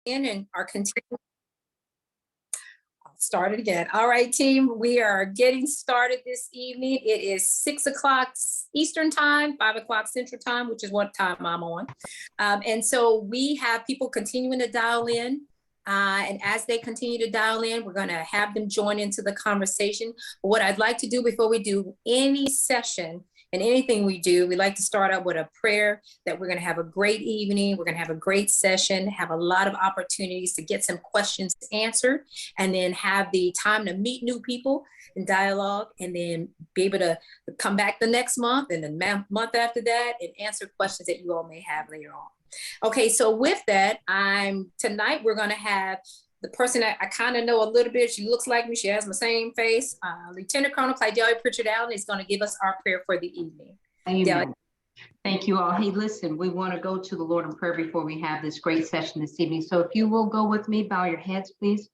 in and are continuing. I'll start it again. All right, team, we are getting started this evening. It is 6 o'clock Eastern time, 5 o'clock Central time, which is what time I'm on. And so we have people continuing to dial in. And as they continue to dial in, we're going to have them join into the conversation. But what I'd like to do before we do any session and anything we do, we like to start out with a prayer that we're going to have a great evening. We're going to have a great session, have a lot of opportunities to get some questions answered, and then have the time to meet new people and dialogue, and then be able to come back the next month and the month after that and answer questions that you all may have later on. Okay, so with that, tonight we're going to have the person that I kind of know a little bit. She looks like me. She has my same face. Lieutenant Colonel Clydelia Pritchard Allen is going to give us our prayer for the evening. Amen. Thank you all. Hey, listen, we want to go to the Lord in prayer before we have this great session this evening. So if you will go with me, bow your heads, please.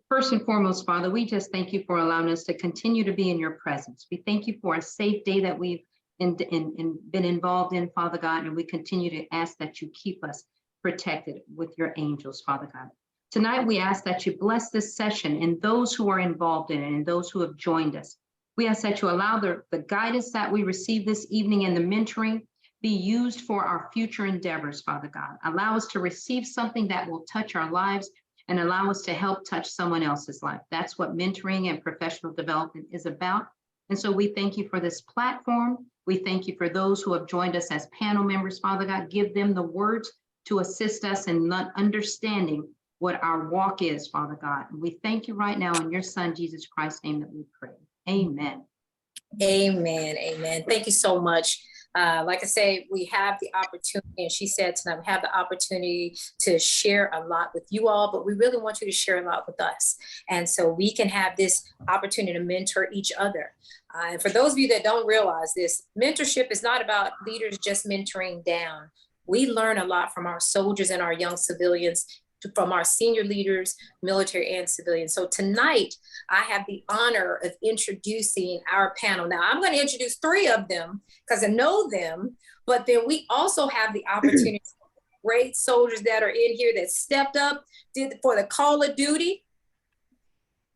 First and foremost, Father, we just thank you for allowing us to continue to be in your presence. We thank you for a safe day that we've been involved in, Father God, and we continue to ask that you keep us protected with your angels, Father God. Tonight, we ask that you bless this session and those who are involved in it and those who have joined us. We ask that you allow the guidance that we receive this evening and the mentoring be used for our future endeavors, Father God. Allow us to receive something that will touch our lives and allow us to help touch someone else's life. That's what mentoring and professional development is about. And so we thank you for this platform. We thank you for those who have joined us as panel members, Father God. Give them the words to assist us in not understanding what our walk is, Father God. And we thank you right now in your Son, Jesus Christ's name that we pray. Amen. Amen. Amen. Thank you so much. Like I say, we have the opportunity, and she said tonight, we have the opportunity to share a lot with you all, but we really want you to share a lot with us. And so we can have this opportunity to mentor each other. And for those of you that don't realize this, mentorship is not about leaders just mentoring down. We learn a lot from our soldiers and our young civilians, from our senior leaders, military and civilian. So tonight, I have the honor of introducing our panel. Now, I'm going to introduce 3 of them because I know them, but then we also have the opportunity great soldiers that are in here that stepped up, did for the call of duty.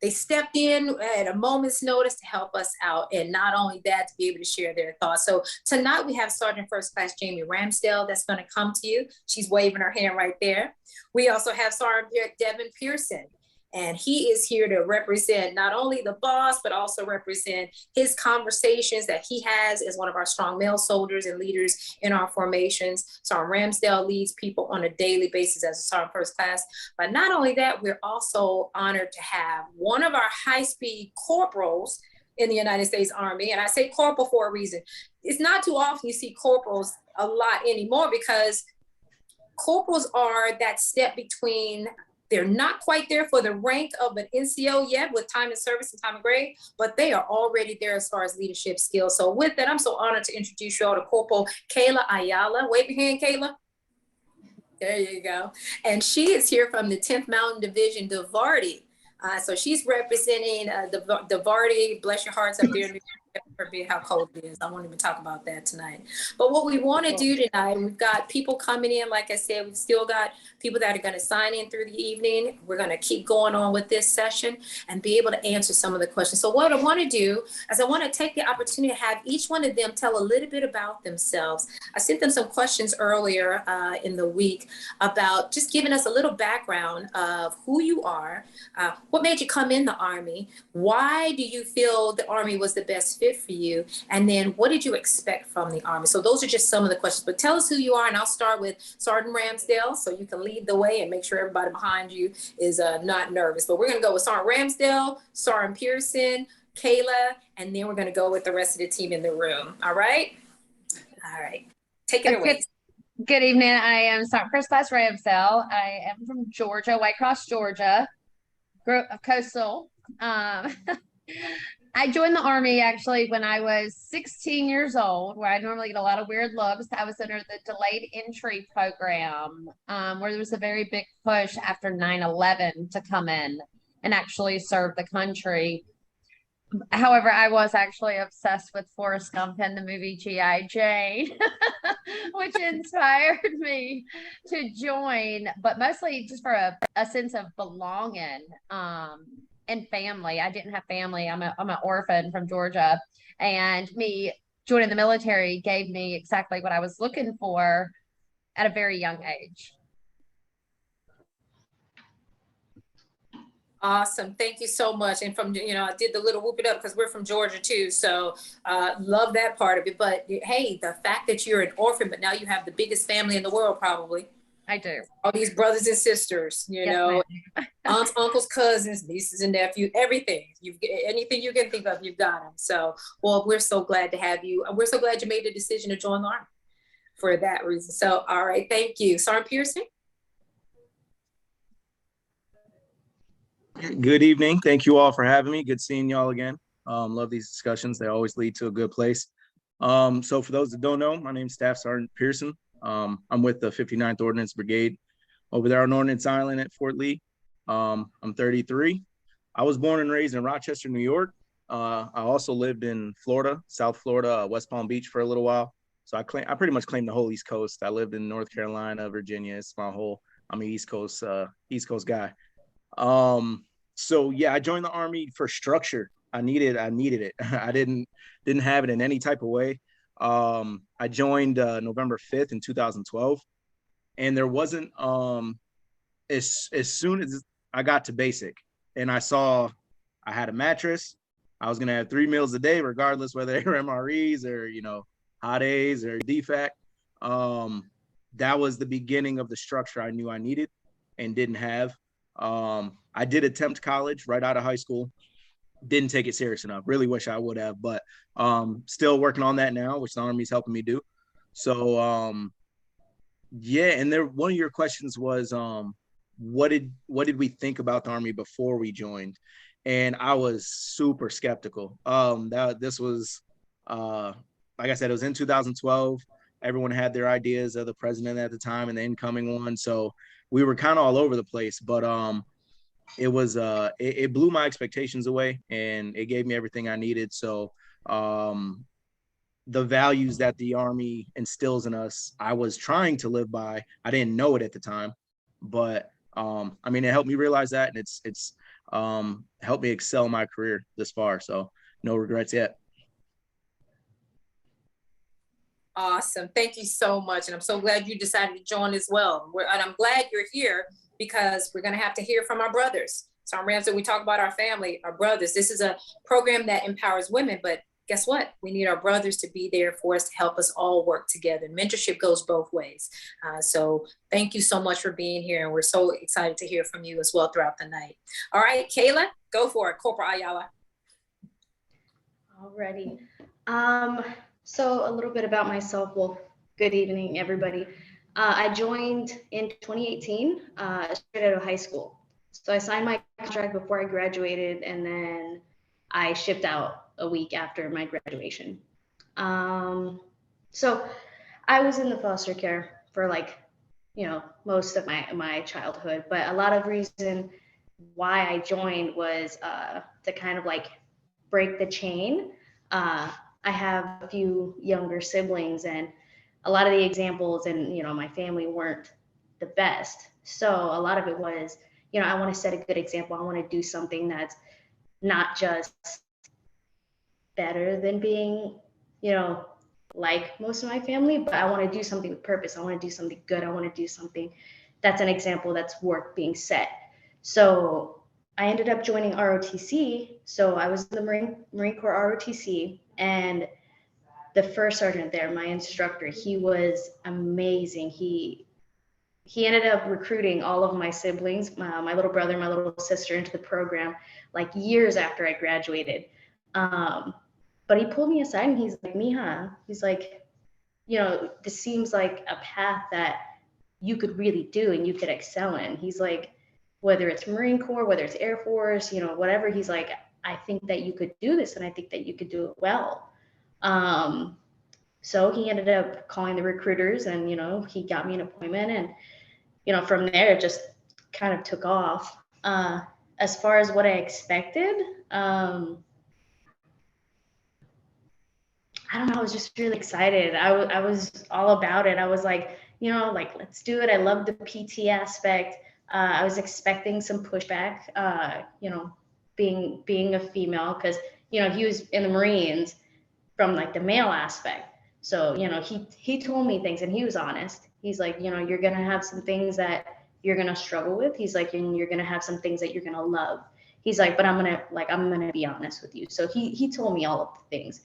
They stepped in at a moment's notice to help us out. And not only that, to be able to share their thoughts. So tonight we have Sergeant First Class Jamie Ramsdale that's going to come to you. She's waving her hand right there. We also have Sergeant Devin Pearson. And he is here to represent not only the boss, but also represent his conversations that he has as one of our strong male soldiers and leaders in our formations. Sergeant Ramsdale leads people on a daily basis as a Sergeant First Class. But not only that, we're also honored to have one of our high-speed corporals in the United States Army. And I say corporal for a reason. It's not too often you see corporals a lot anymore, because corporals are that step between. They're not quite there for the rank of an NCO yet with time in service and time in grade, but they are already there as far as leadership skills. So with that, I'm so honored to introduce you all to Corporal Kayla Ayala. Wave your hand, Kayla. There you go. And she is here from the 10th Mountain Division, Duvarty. So she's representing Duvarty, bless your hearts up there in how cold it is. I won't even talk about that tonight. But what we want to do tonight, we've got people coming in. Like I said, we've still got people that are going to sign in through the evening. We're going to keep going on with this session and be able to answer some of the questions. So what I want to do is I want to take the opportunity to have each one of them tell a little bit about themselves. I sent them some questions earlier in the week about just giving us a little background of who you are, what made you come in the Army, why do you feel the Army was the best fit for you, and then what did you expect from the Army? So those are just some of the questions, but tell us who you are, and I'll start with Sergeant Ramsdale so you can lead the way and make sure everybody behind you is not nervous. But we're going to go with Sergeant Ramsdale, Sergeant Pearson, Kayla, and then we're going to go with the rest of the team in the room. All right? All right. Take it away. Good evening. I am Sergeant First Class Ramsdale. I am from Georgia, White Cross, Georgia, coastal. I joined the Army actually when I was 16 years old, where I normally get a lot of weird looks. I was under the delayed entry program, where there was a very big push after 9/11 to come in and actually serve the country. However, I was actually obsessed with Forrest Gump and the movie G.I. Jane. which inspired me to join, but mostly just for a sense of belonging and family. I didn't have family. I'm an orphan from Georgia, and me joining the military gave me exactly what I was looking for at a very young age. Awesome. Thank you so much. And from, I did the little whoop it up because we're from Georgia too. So love that part of it. But hey, the fact that you're an orphan, but now you have the biggest family in the world, probably. I do. All these brothers and sisters, Yes, aunts, uncles, cousins, nieces and nephews, everything. Anything you can think of, you've got them. So, well, we're so glad to have you. We're so glad you made the decision to join the Army for that reason. So, all right. Thank you. Sergeant Pearson. Good evening. Thank you all for having me. Good seeing y'all again. Love these discussions. They always lead to a good place. So for those that don't know, my name is Staff Sergeant Pearson. I'm with the 59th Ordnance Brigade over there on Ordnance Island at Fort Lee. I'm 33. I was born and raised in Rochester, New York. I also lived in Florida, South Florida, West Palm Beach for a little while. So I pretty much claim the whole East Coast. I lived in North Carolina, Virginia. I'm an East Coast guy. So yeah, I joined the Army for structure. I needed it. I didn't have it in any type of way. I joined November 5th in 2012, and there wasn't as soon as I got to basic and I saw I had a mattress, I was gonna have 3 meals a day, regardless whether they were MREs or hot A's or DFAC. That was the beginning of the structure I knew I needed and didn't have. I did attempt college right out of high school. Didn't take it serious enough. Really wish I would have, but still working on that now, which the Army's helping me do. So yeah, and one of your questions was what did we think about the Army before we joined? And I was super skeptical. This was like I said, it was in 2012. Everyone had their ideas of the president at the time and the incoming one. So we were kind of all over the place, but it was it blew my expectations away and it gave me everything I needed. So the values that the Army instills in us, I was trying to live by. I didn't know it at the time, but I mean, it helped me realize that, and it's helped me excel my career this far. So no regrets yet. Awesome. Thank you so much. And I'm so glad you decided to join as well. And I'm glad you're here because we're going to have to hear from our brothers. So Ramsey, we talk about our family, our brothers. This is a program that empowers women, but guess what? We need our brothers to be there for us to help us all work together. Mentorship goes both ways. So thank you so much for being here. And we're so excited to hear from you as well throughout the night. All right, Kayla, go for it. Corporal Ayala. Alrighty. So a little bit about myself. Well, good evening, everybody. I joined in 2018, straight out of high school. So I signed my contract before I graduated, and then I shipped out a week after my graduation. So I was in the foster care for most of my childhood, but a lot of reason why I joined was to kind of break the chain. I have a few younger siblings, and a lot of the examples in my family weren't the best. So a lot of it was, I want to set a good example. I want to do something that's not just better than being, like most of my family, but I want to do something with purpose. I want to do something good. I want to do something that's an example that's worth being set. So I ended up joining ROTC. So I was in the Marine Corps ROTC, and the first sergeant there, my instructor, he was amazing. He ended up recruiting all of my siblings, my little brother, my little sister, into the program years after I graduated. But he pulled me aside and he's like, Mija, he's like, this seems like a path that you could really do and you could excel in. He's like, whether it's Marine Corps, whether it's Air Force, whatever, he's like, I think that you could do this and I think that you could do it well. So he ended up calling the recruiters and, he got me an appointment, and, from there it just kind of took off. As far as what I expected, I I don't know, I was just really excited. I was all about it. I was like, like, let's do it. I love the PT aspect. I was expecting some pushback, being a female, because, he was in the Marines from like the male aspect. So, he told me things and he was honest. He's like, you're going to have some things that you're going to struggle with. He's like, and you're going to have some things that you're going to love. He's like, but I'm going to be honest with you. So he told me all of the things.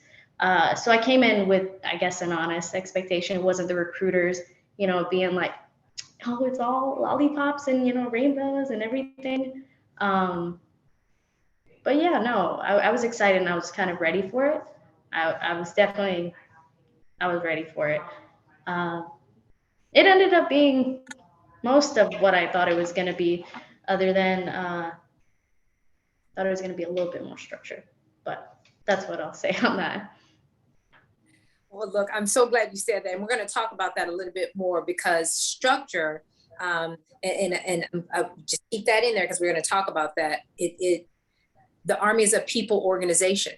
So I came in with, I guess, an honest expectation. It wasn't the recruiters, being like, oh, it's all lollipops and, rainbows and everything. But yeah, no, I was excited and I was kind of ready for it. I was ready for it. It ended up being most of what I thought it was going to be, other than thought it was going to be a little bit more structured. But that's what I'll say on that. Well, look, I'm so glad you said that. And we're going to talk about that a little bit more, because structure, and just keep that in there, because we're going to talk about that. The Army is a people organization.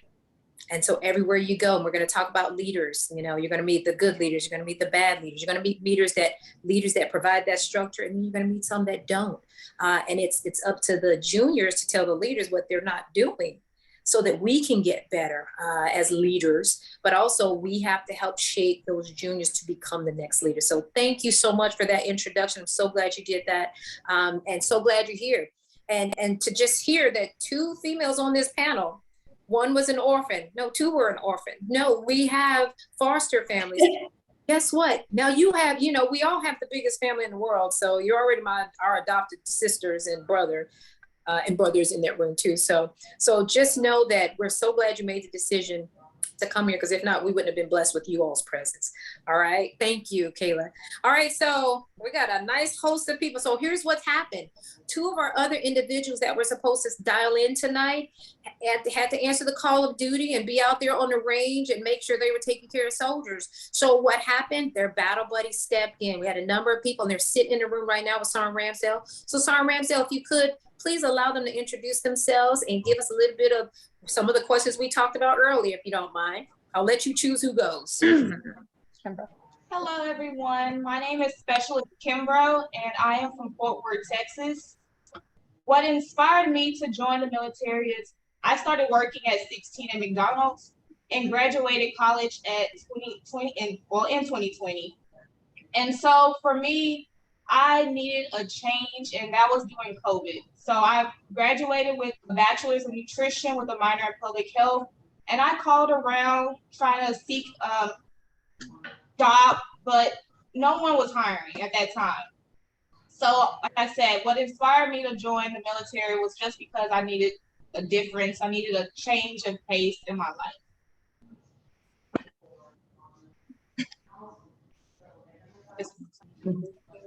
And so everywhere you go, and we're going to talk about leaders, you're going to meet the good leaders, you're going to meet the bad leaders, you're going to meet leaders that provide that structure, and then you're going to meet some that don't. And it's up to the juniors to tell the leaders what they're not doing, so that we can get better as leaders, but also we have to help shape those juniors to become the next leader. So thank you so much for that introduction. I'm so glad you did that, and so glad you're here. And to just hear that 2 females on this panel, one was an orphan. No, 2 were an orphan. No, we have foster families. Guess what? Now you have, we all have the biggest family in the world. So you're already our adopted sisters and brothers in that room too. So just know that we're so glad you made the decision to come here, because if not, we wouldn't have been blessed with you all's presence. All right. Thank you, Kayla. All right. So we got a nice host of people. So here's what's happened. 2 of our other individuals that were supposed to dial in tonight had to answer the call of duty and be out there on the range and make sure they were taking care of soldiers. So what happened? Their battle buddies stepped in. We had a number of people, and they're sitting in the room right now with Sergeant Ramsdale. So Sergeant Ramsdale, if you could, please allow them to introduce themselves and give us a little bit of some of the questions we talked about earlier, if you don't mind. I'll let you choose who goes. Hello, everyone. My name is Specialist Kimbrough, and I am from Fort Worth, Texas. What inspired me to join the military is I started working at 16 at McDonald's and graduated college at 2020. And so for me, I needed a change, and that was during COVID. So I graduated with a bachelor's in nutrition with a minor in public health. And I called around trying to seek a job, but no one was hiring at that time. So like I said, what inspired me to join the military was just because I needed a difference. I needed a change of pace in my life.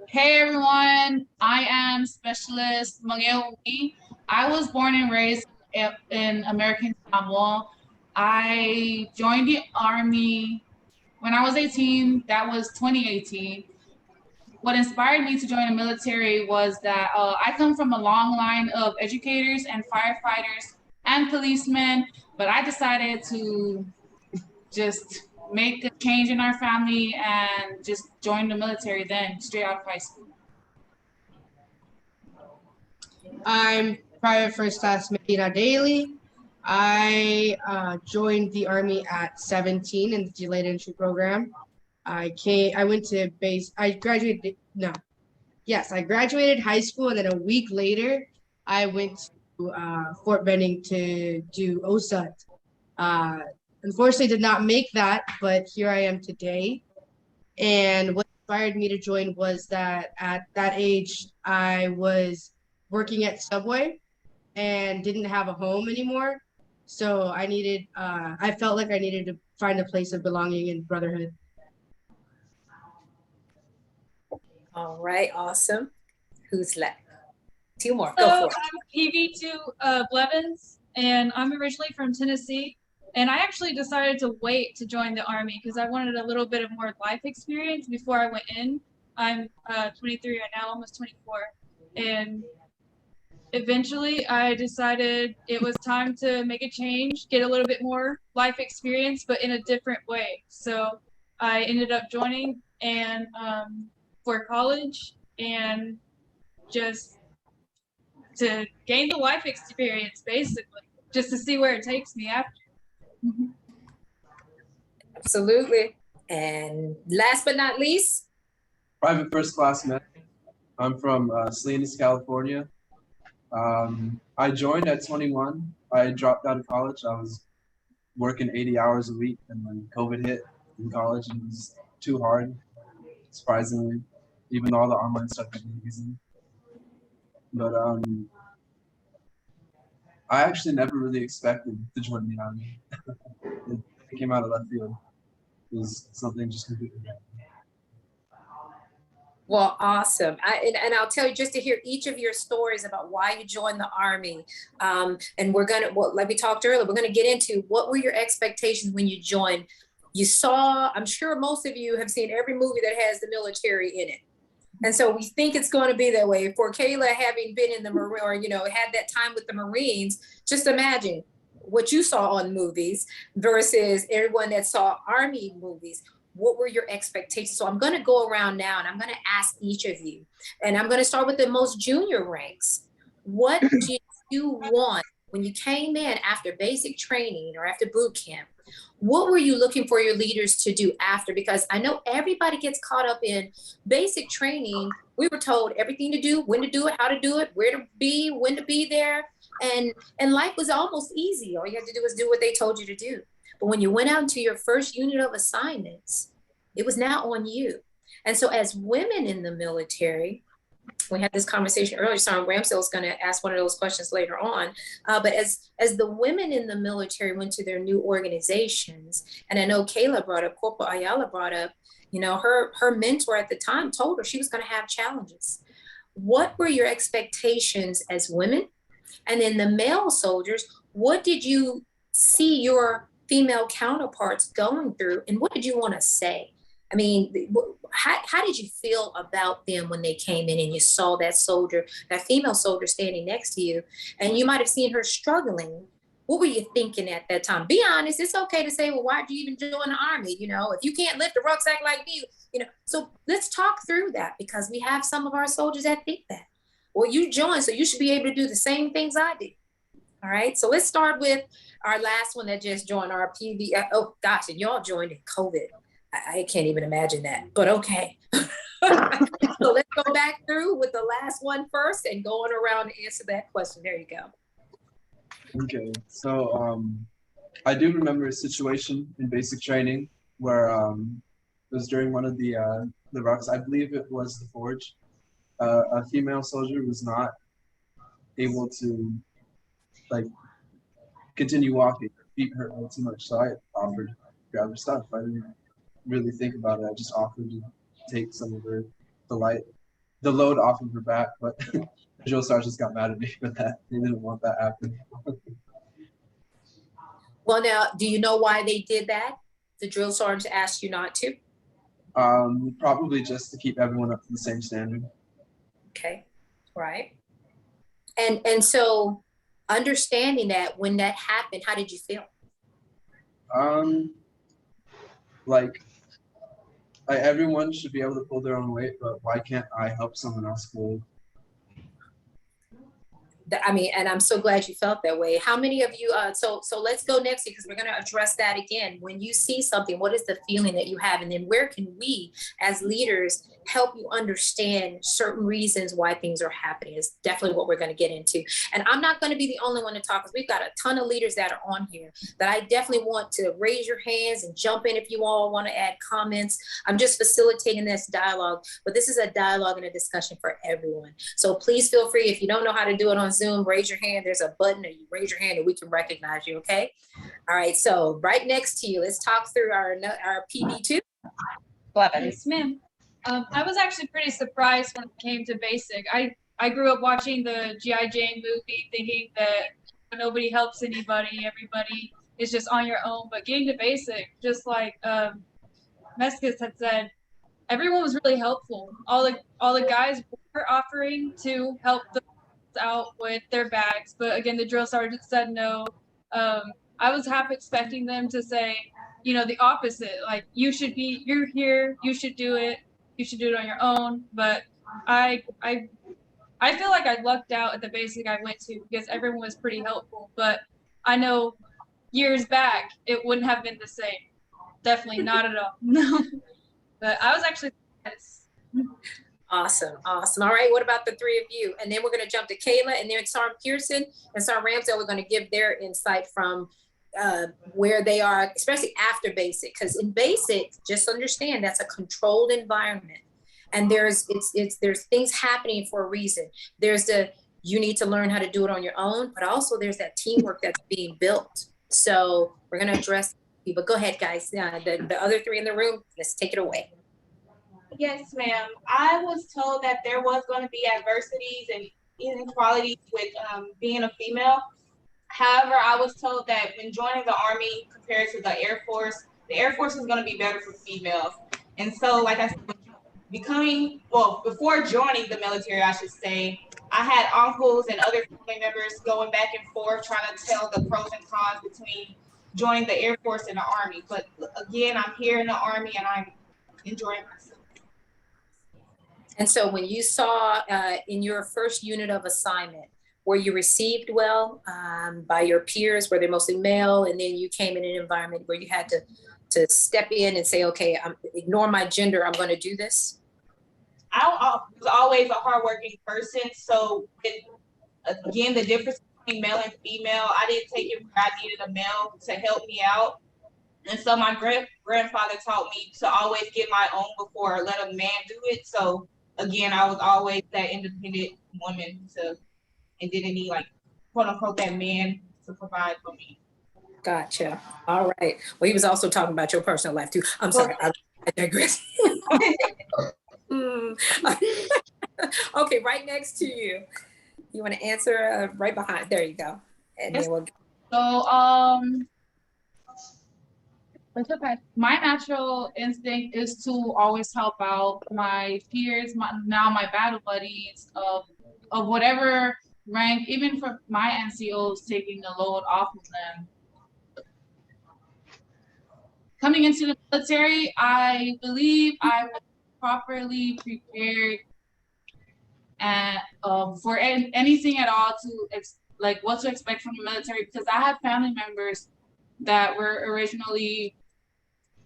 Hey everyone, I am Specialist Mangeowi. I was born and raised in American Samoa. I joined the Army when I was 18. That was 2018. What inspired me to join the military was that I come from a long line of educators and firefighters and policemen, but I decided to just make a change in our family and just join the military then, straight out of high school. I'm Private First Class Medina Daly. I joined the Army at 17 in the delayed entry program. I graduated high school, and then a week later, I went to Fort Benning to do OSUT. Unfortunately, did not make that, but here I am today. And what inspired me to join was that at that age, I was working at Subway and didn't have a home anymore. So I felt like I needed to find a place of belonging and brotherhood. All right, awesome. Who's left? 2 more. Hello, Go for it. I'm PV2 Blevins, and I'm originally from Tennessee. And I actually decided to wait to join the Army because I wanted a little bit of more life experience before I went in. I'm 23 right now, almost 24. And eventually I decided it was time to make a change, get a little bit more life experience, but in a different way. So I ended up joining and for college and just to gain the life experience, basically, just to see where it takes me after. Absolutely. And last but not least, Private First Class Men. I'm from Salinas, California. I joined at 21. I dropped out of college. I was working 80 hours a week, and when COVID hit in college, it was too hard, surprisingly. Even though all the online stuff was easy. But I actually never really expected to join the Army. It came out of left field. It was something just completely random. well, awesome. And I'll tell you, just to hear each of your stories about why you joined the Army. And we're going to, well, like we talked earlier, we're going to get into what were your expectations when you joined. You saw, I'm sure most of you have seen every movie that has the military in it. And so we think it's going to be that way. For Kayla, having been in the Marine, or, you know, had that time with the Marines, just imagine what you saw on movies versus everyone that saw Army movies. What were your expectations? So I'm going to go around now and I'm going to ask each of you, and I'm going to start with the most junior ranks. What did you want when you came in after basic training or after boot camp? What were you looking for your leaders to do after? Because I know everybody gets caught up in basic training. We were told everything to do, when to do it, how to do it, where to be, when to be there. And life was almost easy. All you had to do was do what they told you to do. But when you went out into your first unit of assignments, it was now on you. And so as women in the military, we had this conversation earlier, Sergeant Ramsdale is going to ask one of those questions later on. But as the women in the military went to their new organizations, and I know Kayla brought up, Corporal Ayala brought up, you know, her mentor at the time told her she was going to have challenges. What were your expectations as women? And then the male soldiers, what did you see your female counterparts going through, and what did you want to say? I mean, how did you feel about them when they came in and you saw that soldier, that female soldier standing next to you, and you might have seen her struggling? What were you thinking at that time? Be honest. It's okay to say, well, why'd you even join the Army? You know, if you can't lift a rucksack like me, you know, so let's talk through that, because we have some of our soldiers that think that. Well, you joined, so you should be able to do the same things I did. All right, so let's start with our last one that just joined, our PV. Oh gosh, and y'all joined in COVID. I can't even imagine that, but okay. So let's go back through with the last one first and going around to answer that question. There you go. Okay, so I do remember a situation in basic training where it was during one of the rucks. I believe it was the Forge. A female soldier was not able to continue walking. Her feet hurt too much, so I offered to grab her stuff. I didn't really think about it. I just offered to take some of the load off of her back, but the drill sergeants got mad at me for that. They didn't want that happen. Well, now, do you know why they did that? The drill sergeants asked you not to? Probably just to keep everyone up to the same standard. Okay, right. And so understanding that, when that happened, how did you feel? Everyone should be able to pull their own weight, but why can't I help someone else pull? I mean, and I'm so glad you felt that way. How many of you, so let's go next, because we're going to address that again. When you see something, what is the feeling that you have? And then where can we as leaders help you understand certain reasons why things are happening? Is definitely what we're going to get into. And I'm not going to be the only one to talk, because we've got a ton of leaders that are on here that I definitely want to raise your hands and jump in if you all want to add comments. I'm just facilitating this dialogue, but this is a dialogue and a discussion for everyone. So please feel free. If you don't know how to do it on Zoom, raise your hand. There's a button, or you raise your hand and we can recognize you. Okay. All right. So right next to you, let's talk through our PB2. Yes, ma'am. I was actually pretty surprised when it came to basic. I grew up watching the G.I. Jane movie, thinking that nobody helps anybody, everybody is just on your own. But getting to basic, just like Meskis had said, everyone was really helpful. All the guys were offering to help the out with their bags, but again, the drill sergeant said no. I was half expecting them to say, the opposite, like you're here, you should do it on your own. But I feel like I lucked out at the basic I went to because everyone was pretty helpful. But I know years back it wouldn't have been the same. Definitely not at all. No. But I was actually surprised. Awesome. Awesome. All right. What about the three of you? And then we're going to jump to Kayla, and then Sergeant Pearson and Sergeant Ramsdale. We're going to give their insight from where they are, especially after basic. Because in basic, just understand that's a controlled environment. And there's things happening for a reason. You need to learn how to do it on your own, but also there's that teamwork that's being built. So we're going to address people. Go ahead, guys. The other three in the room, let's take it away. Yes, ma'am. I was told that there was going to be adversities and inequalities with being a female. However, I was told that when joining the Army compared to the Air Force is going to be better for females. And so, like I said, before joining the military, I should say, I had uncles and other family members going back and forth trying to tell the pros and cons between joining the Air Force and the Army. But again, I'm here in the Army and I'm enjoying myself. And so when you saw in your first unit of assignment, were you received well by your peers? Were they mostly male? And then you came in an environment where you had to step in and say, okay, ignore my gender, I'm going to do this? I was always a hardworking person. So again, the difference between male and female, I didn't take it where I needed a male to help me out. And so my grandfather taught me to always get my own before I let a man do it. So again, I was always that independent woman and didn't need quote unquote that man to provide for me. Gotcha. All right. Well, he was also talking about your personal life too. I'm sorry, I digress. Okay, right next to you. You want to answer right behind? There you go. And yes. Then we'll... So, my natural instinct is to always help out my peers, my battle buddies of whatever rank, even for my NCOs, taking the load off of them. Coming into the military, I believe I was properly prepared and for anything at all what to expect from the military, because I had family members that were originally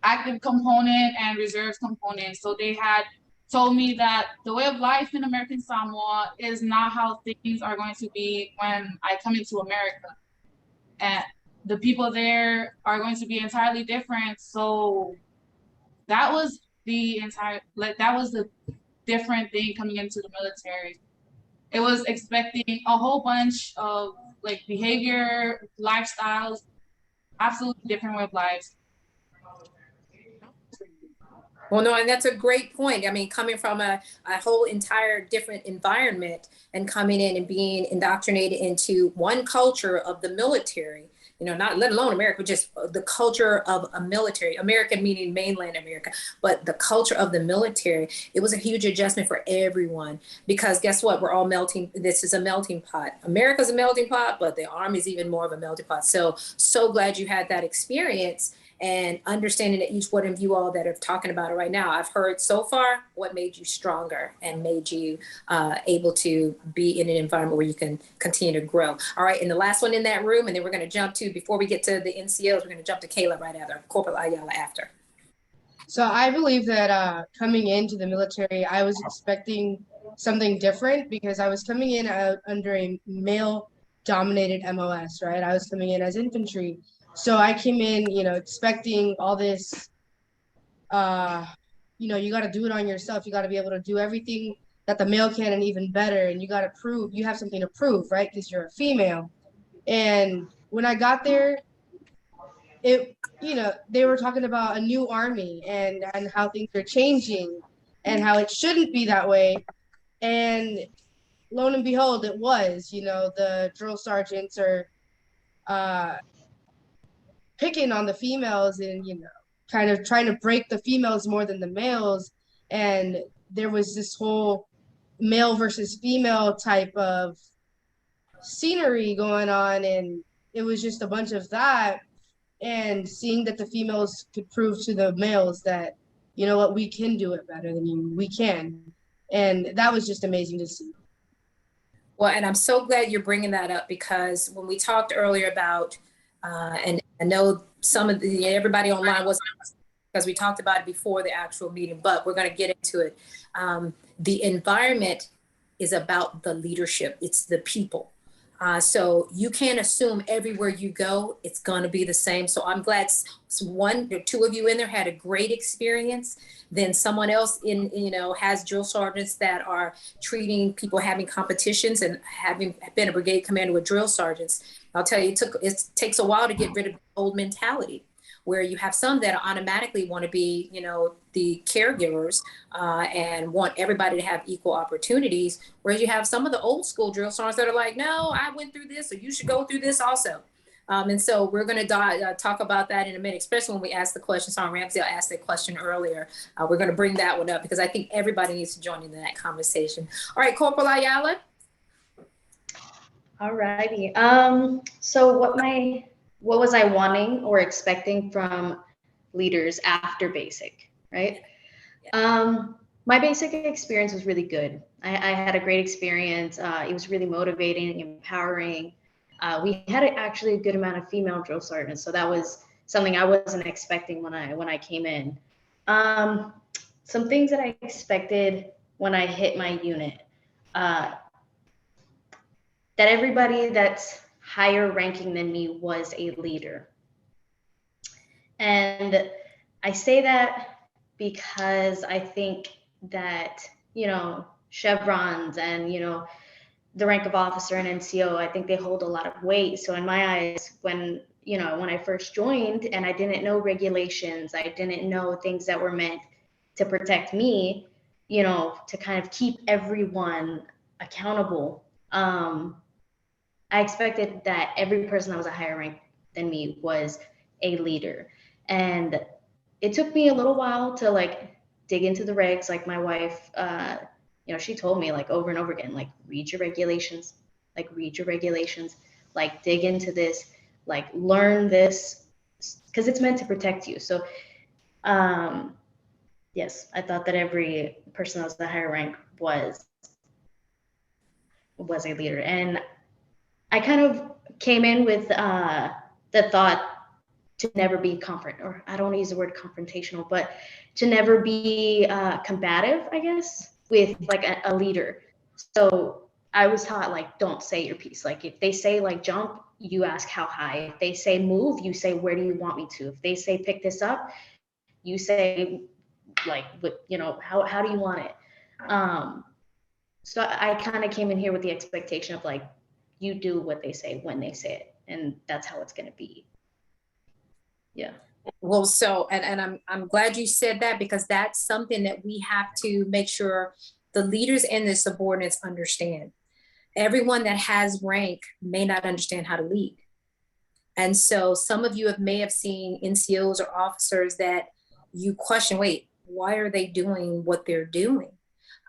active component and reserves component. So they had told me that the way of life in American Samoa is not how things are going to be when I come into America. And the people there are going to be entirely different. So that was the different thing coming into the military. It was expecting a whole bunch of behavior, lifestyles, absolutely different way of life. Well, no, and that's a great point. I mean, coming from a whole entire different environment and coming in and being indoctrinated into one culture of the military, not let alone America, just the culture of a military, America meaning mainland America, but the culture of the military, it was a huge adjustment for everyone, because guess what? We're all melting. This is a melting pot. America's a melting pot, but the Army is even more of a melting pot. So glad you had that experience. And understanding that each one of you all that are talking about it right now, I've heard so far what made you stronger and made you able to be in an environment where you can continue to grow. All right, and the last one in that room, and then we're going to jump to, before we get to the NCOs, we're going to jump to Kayla right after, Corporal Ayala after. So I believe that coming into the military, I was expecting something different because I was coming in under a male-dominated MOS, right? I was coming in as infantry. So I came in, expecting all this, you got to do it on yourself. You got to be able to do everything that the male can and even better. And you got to prove, you have something to prove, right? Because you're a female. And when I got there, they were talking about a new Army and how things are changing and how it shouldn't be that way. And lo and behold, it was, the drill sergeants are picking on the females and, kind of trying to break the females more than the males. And there was this whole male versus female type of scenery going on, and it was just a bunch of that. And seeing that the females could prove to the males that, you know what, we can do it better than you. We can. And that was just amazing to see. Well, and I'm so glad you're bringing that up, because when we talked earlier about, and I know some of everybody online wasn't, because we talked about it before the actual meeting, but we're going to get into it. The environment is about the leadership. It's the people. So you can't assume everywhere you go, it's going to be the same. So I'm glad one or two of you in there had a great experience. Then someone else has drill sergeants that are treating people having competitions, and having been a brigade commander with drill sergeants. I'll tell you, it takes a while to get rid of the old mentality, where you have some that automatically want to be, the caregivers and want everybody to have equal opportunities. Whereas you have some of the old school drill sergeants that are like, no, I went through this, so you should go through this also. And so we're going to talk about that in a minute, especially when we ask the question. Sergeant Ramsey asked that question earlier. We're going to bring that one up, because I think everybody needs to join in that conversation. All right, Corporal Ayala. All righty. So what was I wanting or expecting from leaders after basic, right? My basic experience was really good. I had a great experience. It was really motivating, empowering. We had actually a good amount of female drill sergeants, so that was something I wasn't expecting when I came in. Some things that I expected when I hit my unit, that everybody that's higher ranking than me was a leader. And I say that because I think that, chevrons and, the rank of officer and NCO, I think they hold a lot of weight. So in my eyes, when I first joined and I didn't know regulations, I didn't know things that were meant to protect me, to kind of keep everyone accountable. I expected that every person that was a higher rank than me was a leader. And it took me a little while to dig into the regs. Like my wife, she told me over and over again, read your regulations, dig into this, learn this, because it's meant to protect you. So yes, I thought that every person that was the higher rank was a leader. And I kind of came in with the thought to never be or I don't want to use the word confrontational, but to never be combative, I guess, with a leader. So I was taught don't say your piece. If they say jump, you ask how high. If they say move, you say where do you want me to. If they say pick this up, you say how do you want it. So I kind of came in here with the expectation of you do what they say when they say it, and that's how it's going to be. Yeah. Well, so, and I'm glad you said that, because that's something that we have to make sure the leaders and the subordinates understand. Everyone that has rank may not understand how to lead. And so some of you may have seen NCOs or officers that you question, wait, why are they doing what they're doing?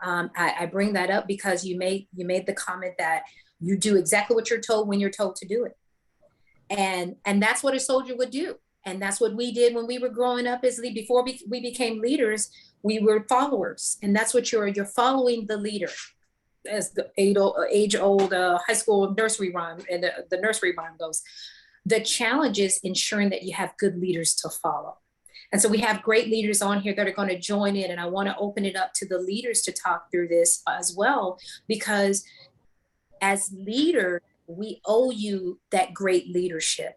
I bring that up because you made the comment that you do exactly what you're told when you're told to do it. And that's what a soldier would do. And that's what we did when we were growing up before we became leaders, we were followers. And that's what you're following the leader, as the age-old high school nursery rhyme, and the nursery rhyme goes. The challenge is ensuring that you have good leaders to follow. And so we have great leaders on here that are going to join in. And I want to open it up to the leaders to talk through this as well, because as leaders, we owe you that great leadership.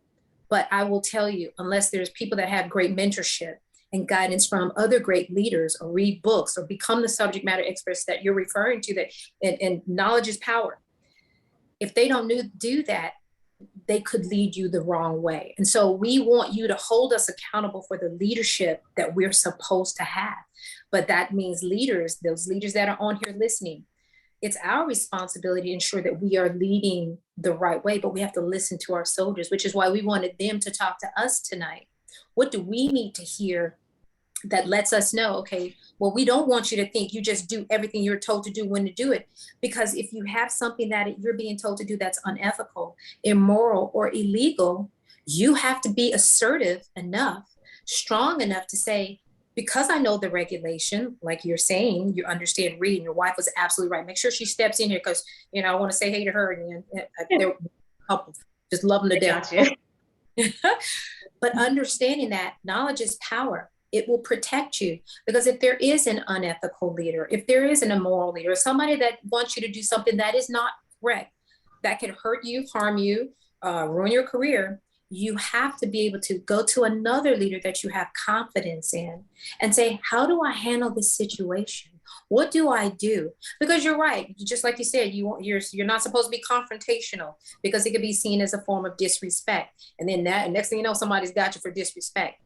But I will tell you, unless there's people that have great mentorship and guidance from other great leaders, or read books, or become the subject matter experts that you're referring to, and knowledge is power. If they don't do that, they could lead you the wrong way. And so we want you to hold us accountable for the leadership that we're supposed to have. But that means leaders, those leaders that are on here listening, it's our responsibility to ensure that we are leading the right way, but we have to listen to our soldiers, which is why we wanted them to talk to us tonight. What do we need to hear that lets us know, okay, well, we don't want you to think you just do everything you're told to do when to do it. Because if you have something that you're being told to do that's unethical, immoral, or illegal, you have to be assertive enough, strong enough to say, because I know the regulation, like you're saying, you understand reading. Your wife was absolutely right. Make sure she steps in here because, I want to say hey to her again. They're a couple, just love them to death. But understanding that knowledge is power. It will protect you, because if there is an unethical leader, if there is an immoral leader, somebody that wants you to do something that is not correct, that can hurt you, harm you, ruin your career, you have to be able to go to another leader that you have confidence in and say, how do I handle this situation? What do I do? Because you're right. Just like you said, you're not supposed to be confrontational, because it could be seen as a form of disrespect. And then next thing you know, somebody's got you for disrespect.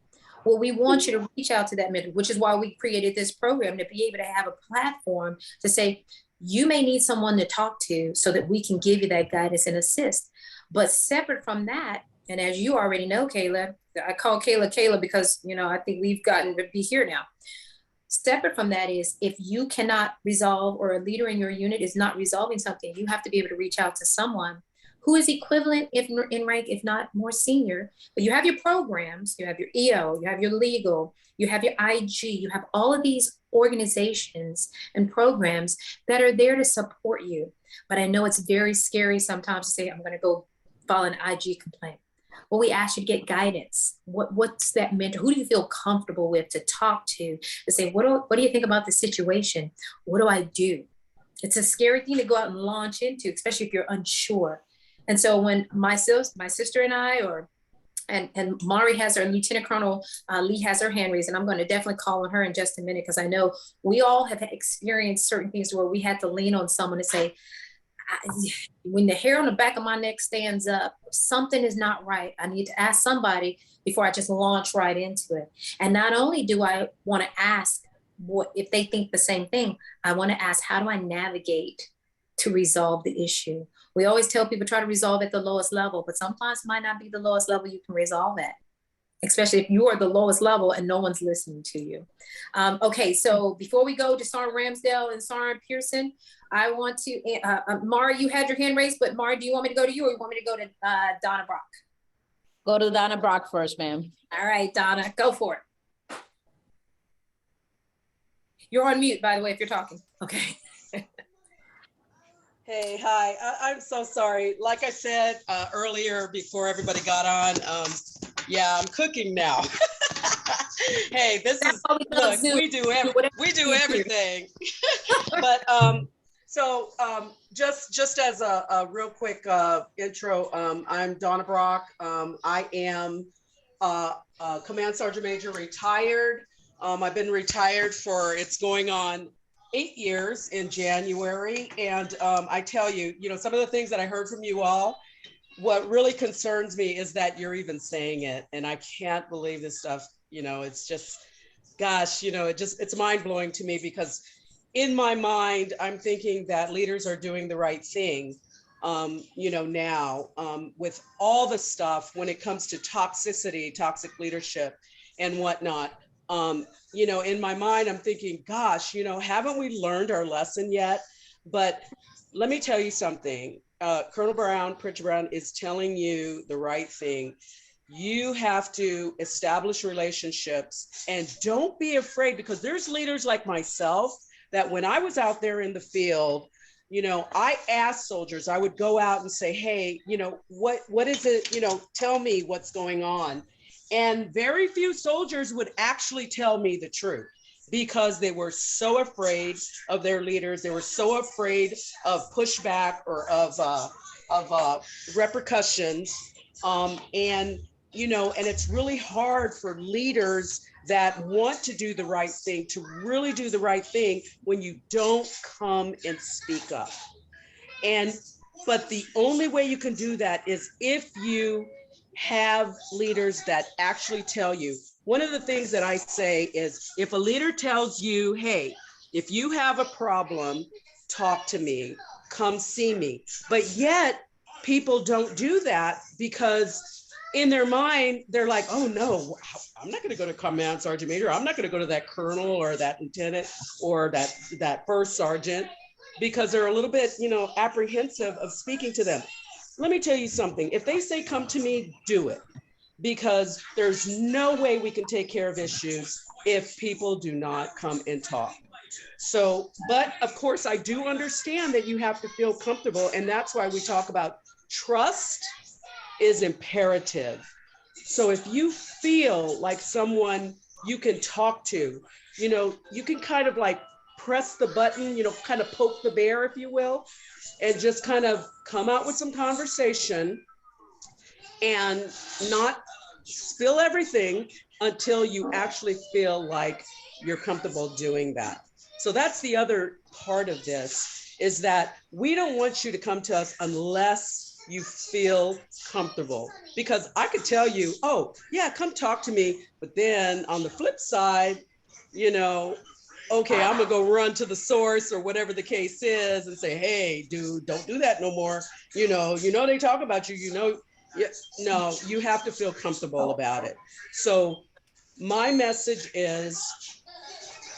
Well, we want you to reach out to that mentor, which is why we created this program, to be able to have a platform to say, you may need someone to talk to so that we can give you that guidance and assist. But separate from that, and as you already know, Kayla, I call Kayla because, I think we've gotten to be here now. Separate from that is, if you cannot resolve, or a leader in your unit is not resolving something, you have to be able to reach out to someone who is equivalent, if in rank, if not more senior. But you have your programs, you have your EO, you have your legal, you have your IG, you have all of these organizations and programs that are there to support you. But I know it's very scary sometimes to say, I'm going to go file an IG complaint. Well, we ask you to get guidance. What's that mentor? Who do you feel comfortable with to talk to say, what do you think about the situation? What do I do? It's a scary thing to go out and launch into, especially if you're unsure. And so when my sister and I, and Mari has her, Lieutenant Colonel Lee has her hand raised, and I'm going to definitely call on her in just a minute, because I know we all have experienced certain things where we had to lean on someone to say, when the hair on the back of my neck stands up, something is not right. I need to ask somebody before I just launch right into it. And not only do I want to ask what if they think the same thing, I want to ask, how do I navigate to resolve the issue? We always tell people try to resolve at the lowest level, but sometimes it might not be the lowest level you can resolve at, especially if you are the lowest level and no one's listening to you. Okay, so before we go to Sergeant Ramsdale and Sergeant Pearson, I want to, Mara, you had your hand raised, but Mara, do you want me to go to you, or you want me to go to Donna Brock? Go to Donna Brock first, ma'am. All right, Donna, go for it. You're on mute, by the way, if you're talking. Okay. Hey, hi. I'm so sorry. Like I said earlier before everybody got on, yeah, I'm cooking now. Hey, this is, look, we do everything. But just as a real quick intro, I'm Donna Brock. I am Command Sergeant Major, retired. I've been retired for, it's going on 8 years in January. And I tell you, some of the things that I heard from you all, what really concerns me is that you're even saying it. And I can't believe this stuff, it's just, gosh, it's mind blowing to me, because in my mind, I'm thinking that leaders are doing the right thing, now with all the stuff when it comes to toxicity, toxic leadership and whatnot. In my mind, I'm thinking, gosh, haven't we learned our lesson yet? But let me tell you something. Colonel Brown, Pritchard Brown is telling you the right thing. You have to establish relationships and don't be afraid, because there's leaders like myself that when I was out there in the field, I asked soldiers, I would go out and say, hey, what is it, tell me what's going on. And very few soldiers would actually tell me the truth, because they were so afraid of their leaders. They were so afraid of pushback or of repercussions. And it's really hard for leaders that want to do the right thing to really do the right thing when you don't come and speak up. But the only way you can do that is if you have leaders that actually tell you. One of the things that I say is, if a leader tells you, hey, if you have a problem, talk to me, come see me. But yet people don't do that, because in their mind, they're like, oh no, I'm not going to go to command sergeant major. I'm not going to go to that colonel or that lieutenant or that first sergeant, because they're a little bit, apprehensive of speaking to them. Let me tell you something. If they say, come to me, do it, because there's no way we can take care of issues if people do not come and talk. So, but of course, I do understand that you have to feel comfortable. And that's why we talk about trust is imperative. So if you feel like someone you can talk to, you can kind of like press the button, kind of poke the bear, if you will, and just kind of come out with some conversation and not spill everything until you actually feel like you're comfortable doing that. So that's the other part of this, is that we don't want you to come to us unless you feel comfortable. Because I could tell you, oh yeah, come talk to me. But then on the flip side, okay, I'm gonna go run to the source or whatever the case is and say, hey, dude, don't do that no more. They talk about you, no, you have to feel comfortable about it. So my message is,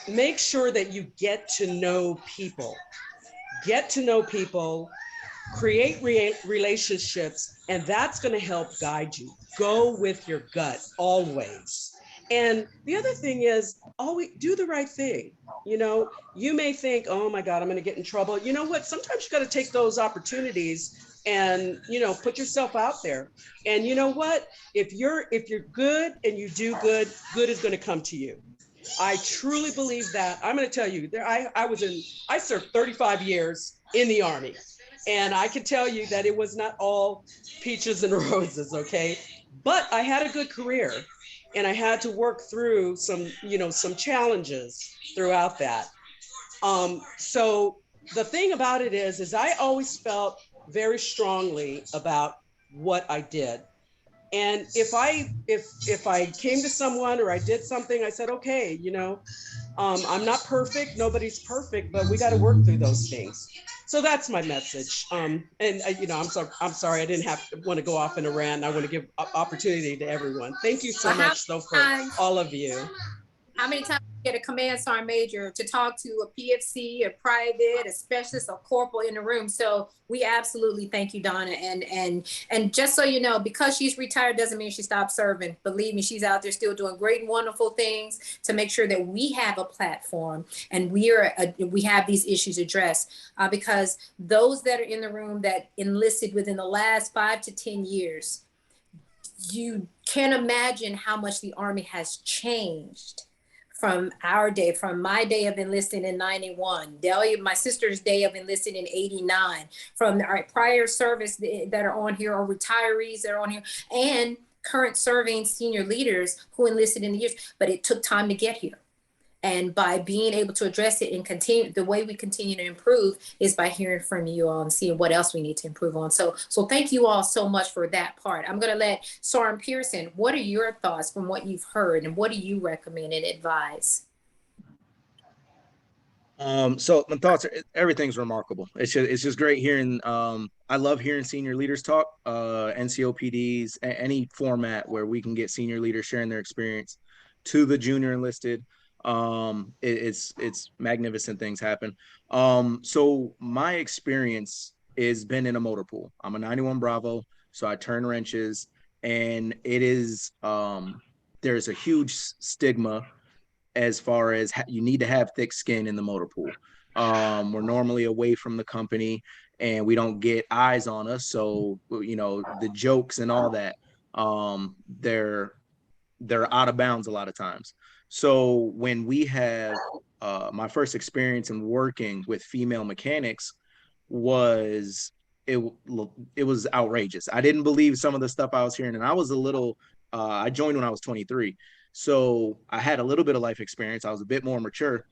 make sure that you get to know people, create relationships, and that's going to help guide you. Go with your gut always. And the other thing is, always do the right thing. You may think, oh my God, I'm going to get in trouble. You know what? Sometimes you got to take those opportunities and, put yourself out there. And you know what? If you're good and you do good, good is going to come to you. I truly believe that. I'm going to tell you, I served 35 years in the Army, and I can tell you that it was not all peaches and roses, okay? But I had a good career, and I had to work through some challenges throughout that. So the thing about it is I always felt very strongly about what I did. And if I came to someone or I did something, I said, okay, I'm not perfect. Nobody's perfect, but we got to work through those things. So that's my message. I'm sorry, I didn't want to go off in a rant. I want to give opportunity to everyone. Thank you so much, though, for all of you. How many times you get a command sergeant major to talk to a PFC, a private, a specialist, a corporal in the room? So we absolutely thank you, Donna. And just so you know, because she's retired doesn't mean she stopped serving. Believe me, she's out there still doing great and wonderful things to make sure that we have a platform and we have these issues addressed. Because those that are in the room that enlisted within the last 5 to 10 years, you can't imagine how much the Army has changed. From our day, from my day of enlisting in 91, Delia, my sister's day of enlisting in 89, from our prior service that are on here, or retirees that are on here, and current serving senior leaders who enlisted in the years, but it took time to get here. And by being able to address it and continue, the way we continue to improve is by hearing from you all and seeing what else we need to improve on. So thank you all so much for that part. I'm going to let Sergeant Pearson, what are your thoughts from what you've heard, and what do you recommend and advise? So my thoughts are, everything's remarkable. It's just great hearing. I love hearing senior leaders talk, NCOPDs, any format where we can get senior leaders sharing their experience to the junior enlisted. It's magnificent things happen. So my experience has been in a motor pool. I'm a 91 Bravo, so I turn wrenches, and it is, there's a huge stigma as far as you need to have thick skin in the motor pool. We're normally away from the company and we don't get eyes on us. So, the jokes and all that, they're out of bounds a lot of times. So when we have my first experience in working with female mechanics was outrageous. I didn't believe some of the stuff I was hearing, and I was a little I joined when I was 23. So I had a little bit of life experience. I was a bit more mature.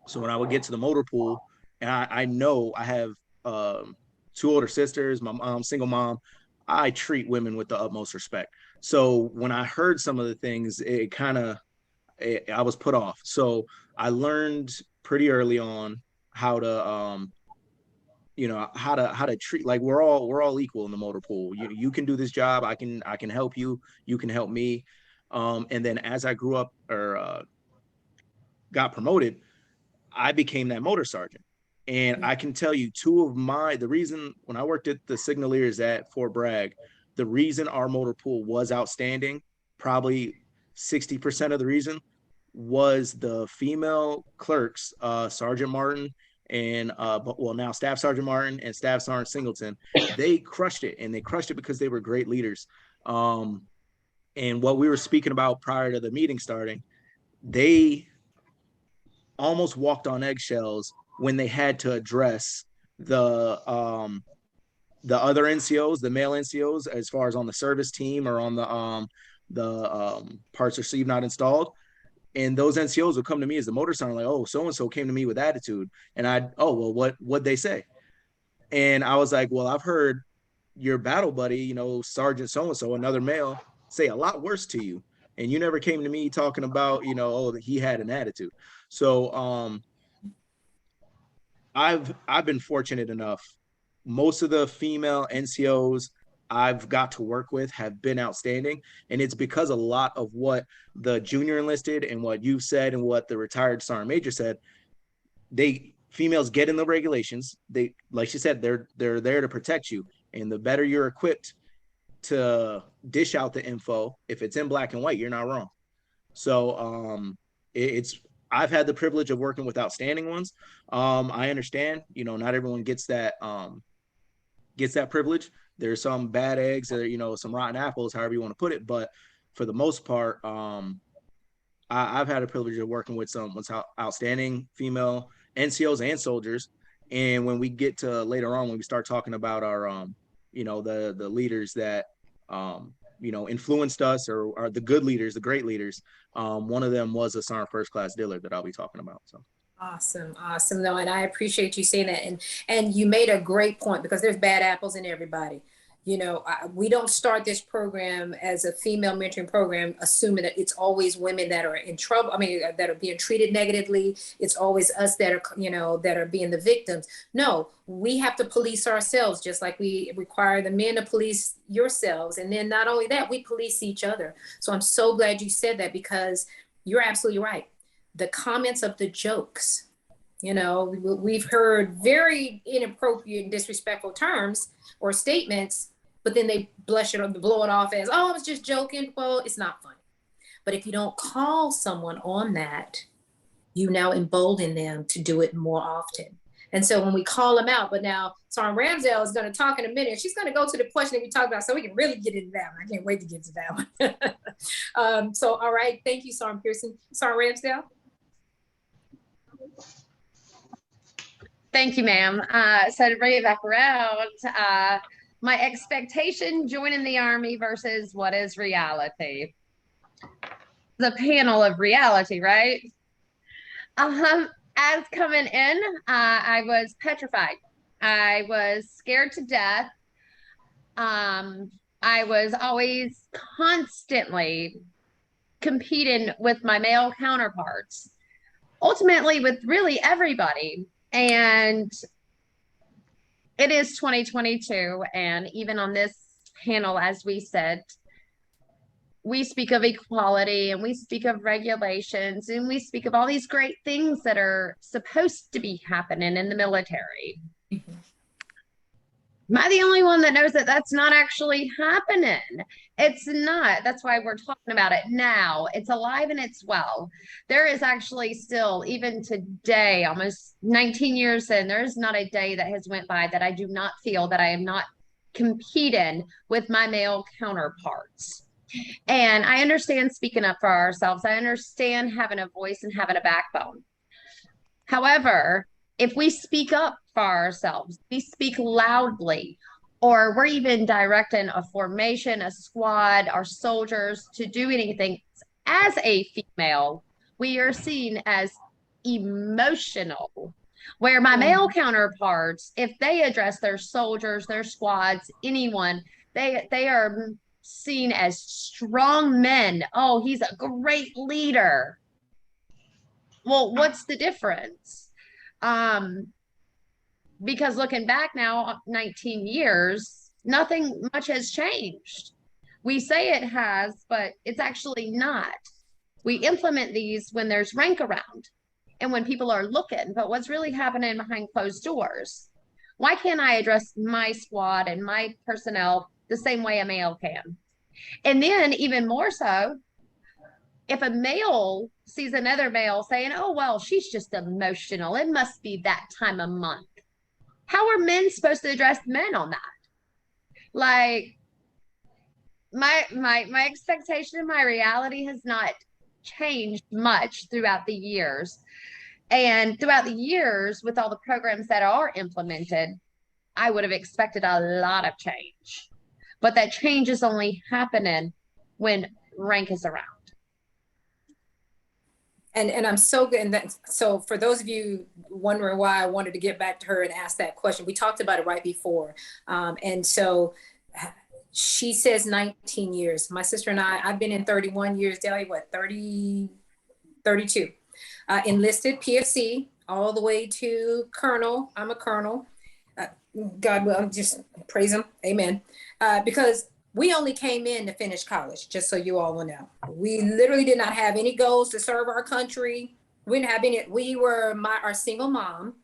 So when I would get to the motor pool, and I know I have 2 older sisters, my mom, single mom, I treat women with the utmost respect. So when I heard some of the things, I was put off. So I learned pretty early on how to how to treat, like we're all equal in the motor pool. You can do this job. I can help you. You can help me. And then as I grew up or got promoted, I became that motor sergeant. And I can tell you the reason when I worked at the Signaliers at Fort Bragg, the reason our motor pool was outstanding, probably 60% of the reason, was the female clerks, Sergeant Martin and now Staff Sergeant Martin and Staff Sergeant Singleton. They crushed it, and they crushed it because they were great leaders. And what we were speaking about prior to the meeting starting, they almost walked on eggshells when they had to address the other NCOs, the male NCOs, as far as on the service team or on the parts received not installed. And those NCOs would come to me as the motor sergeant, like, oh, so-and-so came to me with attitude. And what'd they say? And I was like, well, I've heard your battle buddy, Sergeant so-and-so, another male, say a lot worse to you. And you never came to me talking about, that he had an attitude. So I've been fortunate enough. Most of the female NCOs I've got to work with have been outstanding. And it's because a lot of what the junior enlisted and what you've said and what the retired sergeant major said, females get in the regulations. They, like she said, they're there to protect you. And the better you're equipped to dish out the info, if it's in black and white, you're not wrong. So I've had the privilege of working with outstanding ones. I understand, not everyone gets that privilege. There's some bad eggs or, some rotten apples, however you want to put it. But for the most part, I've had the privilege of working with some outstanding female NCOs and soldiers. And when we get to later on, when we start talking about our, the leaders that, influenced us or are the good leaders, the great leaders. One of them was a Sergeant First Class Dillard that I'll be talking about. So. Awesome. No, and I appreciate you saying that. And you made a great point, because there's bad apples in everybody. We don't start this program as a female mentoring program assuming that it's always women that are in trouble. I mean, that are being treated negatively. It's always us that are, that are being the victims. No, we have to police ourselves, just like we require the men to police yourselves. And then not only that, we police each other. So I'm so glad you said that, because you're absolutely right. The comments of the jokes, we've heard very inappropriate and disrespectful terms or statements, but then they blow it off as, oh, I was just joking. Well, it's not funny. But if you don't call someone on that, you now embolden them to do it more often. And so when we call them out, but now Sergeant Ramsdale is going to talk in a minute. She's going to go to the question that we talked about, so we can really get into that one. I can't wait to get to that one. So, all right. Thank you, Sergeant Pearson. Sergeant Ramsdale. Thank you, ma'am. So to bring it back around, my expectation joining the Army versus what is reality. The panel of reality, right? As coming in, I was petrified. I was scared to death. I was always constantly competing with my male counterparts, ultimately with really everybody. And it is 2022. And even on this panel, as we said, we speak of equality and we speak of regulations and we speak of all these great things that are supposed to be happening in the military. Mm-hmm. Am I the only one that knows that that's not actually happening? It's not. That's why we're talking about it now. It's alive and it's well. There is actually still, even today, almost 19 years in, there is not a day that has went by that I do not feel that I am not competing with my male counterparts. And I understand speaking up for ourselves. I understand having a voice and having a backbone. However, if we speak up for ourselves, we speak loudly, or we're even directing a formation, a squad, our soldiers to do anything as a female, we are seen as emotional. Where my male counterparts, if they address their soldiers, their squads, anyone, they are seen as strong men. Oh, he's a great leader. Well, what's the difference? Because looking back now, 19 years, nothing much has changed. We say it has, but it's actually not. We implement these when there's rank around and when people are looking, but what's really happening behind closed doors? Why can't I address my squad and my personnel the same way a male can? And then even more so, if a male sees another male saying, oh, well, she's just emotional, it must be that time of month. How are men supposed to address men on that? Like, my expectation and my reality has not changed much throughout the years. And throughout the years, with all the programs that are implemented, I would have expected a lot of change. But that change is only happening when rank is around. And I'm so good. And that, so for those of you wondering why I wanted to get back to her and ask that question, we talked about it right before. And so she says 19 years. My sister and I've been in 31 years, Delia, what, 32. Enlisted PFC all the way to colonel. I'm a colonel. God will just praise him. Amen. Because we only came in to finish college, just so you all will know. We literally did not have any goals to serve our country. We didn't have any. We were, our single mom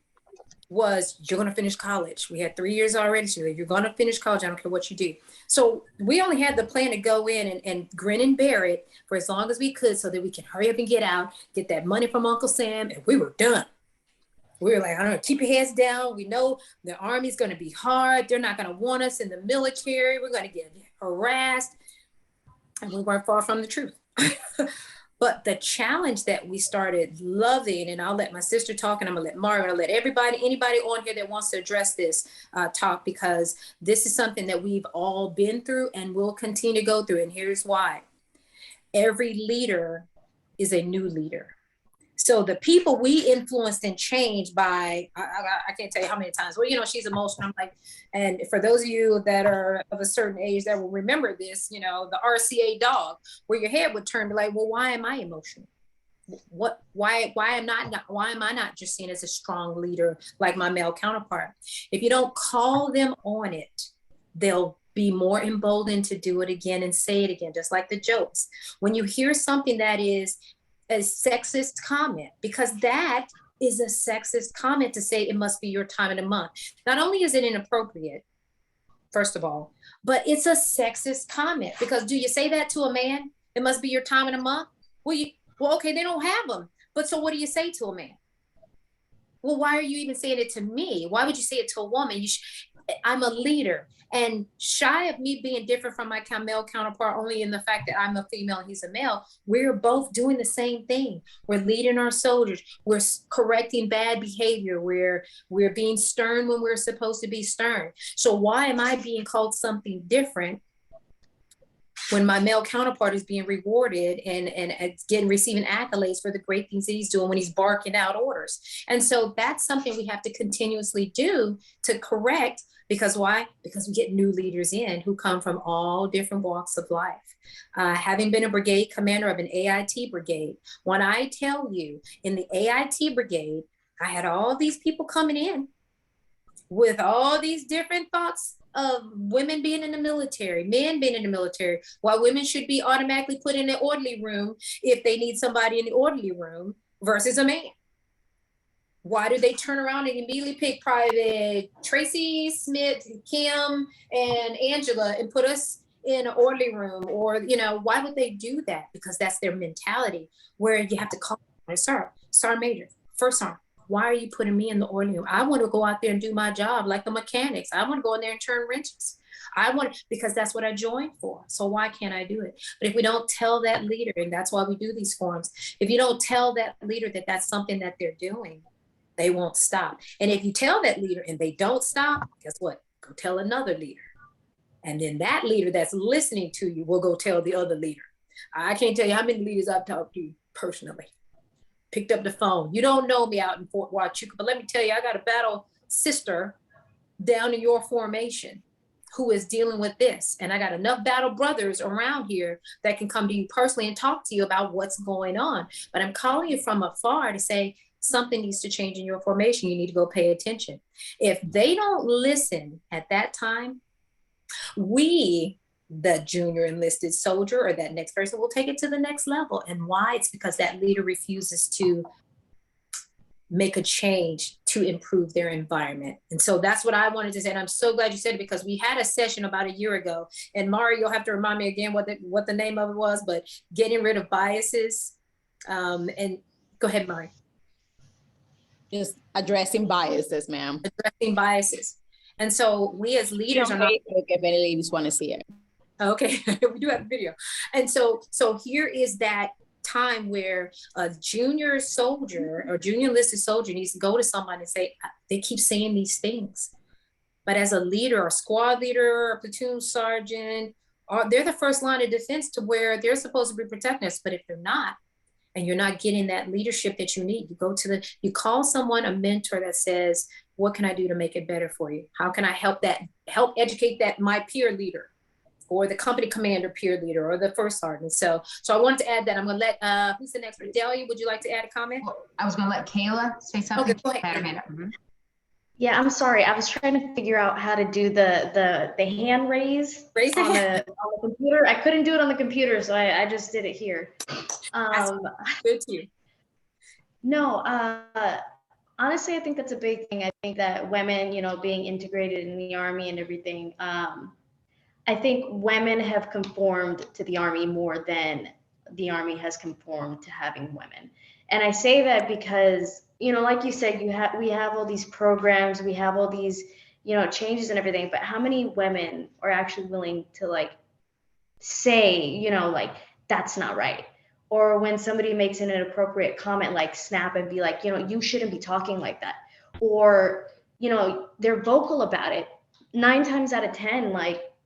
was, you're going to finish college. We had 3 years already. So you're going to finish college. I don't care what you do. So we only had the plan to go in and grin and bear it for as long as we could so that we can hurry up and get out, get that money from Uncle Sam, and we were done. We were like, I don't know, keep your heads down. We know the Army's going to be hard. They're not going to want us in the military. We're going to get harassed. And we weren't far from the truth. But the challenge that we started loving, and I'll let my sister talk, and I'm gonna let Mario, I'll let anybody on here that wants to address this talk, because this is something that we've all been through and will continue to go through. And here's why. Every leader is a new leader. So the people we influenced and changed by, I can't tell you how many times, well, you know, she's emotional. I'm like, and for those of you that are of a certain age that will remember this, you know, the RCA dog, where your head would turn to like, well, why am I emotional? Why am I not just seen as a strong leader like my male counterpart? If you don't call them on it, they'll be more emboldened to do it again and say it again, just like the jokes. When you hear something that is a sexist comment, because that is a sexist comment to say it must be your time of the month. Not only is it inappropriate, first of all, but it's a sexist comment, because do you say that to a man? It must be your time of the month. Well, okay, they don't have them. But so what do you say to a man? Well, why are you even saying it to me? Why would you say it to a woman? I'm a leader. And shy of me being different from my male counterpart, only in the fact that I'm a female and he's a male, we're both doing the same thing. We're leading our soldiers. We're correcting bad behavior. We're being stern when we're supposed to be stern. So why am I being called something different when my male counterpart is being rewarded and receiving accolades for the great things that he's doing when he's barking out orders? And so that's something we have to continuously do to correct. Because why? Because we get new leaders in who come from all different walks of life. Having been a brigade commander of an AIT brigade, when I tell you in the AIT brigade, I had all these people coming in with all these different thoughts of women being in the military, men being in the military, why women should be automatically put in the orderly room if they need somebody in the orderly room versus a man. Why do they turn around and immediately pick Private Tracy, Smith, Kim, and Angela and put us in an orderly room? Or, you know, why would they do that? Because that's their mentality, where you have to call, Sergeant Major, First Sergeant, why are you putting me in the orderly room? I want to go out there and do my job like the mechanics. I want to go in there and turn wrenches. Because that's what I joined for. So why can't I do it? But if we don't tell that leader, and that's why we do these forums, if you don't tell that leader that that's something that they're doing, they won't stop. And if you tell that leader and they don't stop, guess what? Go tell another leader. And then that leader that's listening to you will go tell the other leader. I can't tell you how many leaders I've talked to personally. Picked up the phone. You don't know me out in Fort Huachuca, but let me tell you, I got a battle sister down in your formation who is dealing with this. And I got enough battle brothers around here that can come to you personally and talk to you about what's going on. But I'm calling you from afar to say, something needs to change in your formation. You need to go pay attention. If they don't listen at that time, we, the junior enlisted soldier or that next person, will take it to the next level. And why? It's because that leader refuses to make a change to improve their environment. And so that's what I wanted to say. And I'm so glad you said it, because we had a session about a year ago, and Mari, you'll have to remind me again what the name of it was, but getting rid of biases. And go ahead, Mari. Just addressing biases, ma'am. Addressing biases. And so we as leaders are not. If any ladies want to see it. Okay, we do have a video. And so here is that time where a junior soldier or junior enlisted soldier needs to go to somebody and say, they keep saying these things. But as a leader, a squad leader, a platoon sergeant, they're the first line of defense to where they're supposed to be protecting us. But if they're not, and you're not getting that leadership that you need, you call someone, a mentor that says, what can I do to make it better for you? How can I help educate my peer leader, or the company commander peer leader, or the first sergeant? So I wanted to add that. I'm gonna let, who's the next one? Delia, would you like to add a comment? I was gonna let Kayla say something. Okay, go ahead. Yeah, I'm sorry. I was trying to figure out how to do the hand raise on the computer. I couldn't do it on the computer, so I just did it here. Good to you. No, honestly, I think that's a big thing. I think that women, being integrated in the Army and everything, I think women have conformed to the Army more than the Army has conformed to having women. And I say that because, like you said, we have all these programs, we have all these, changes and everything, but how many women are actually willing to say, that's not right? Or when somebody makes an inappropriate comment, snap and be like, you shouldn't be talking like that. Or, they're vocal about it. 9 times out of 10,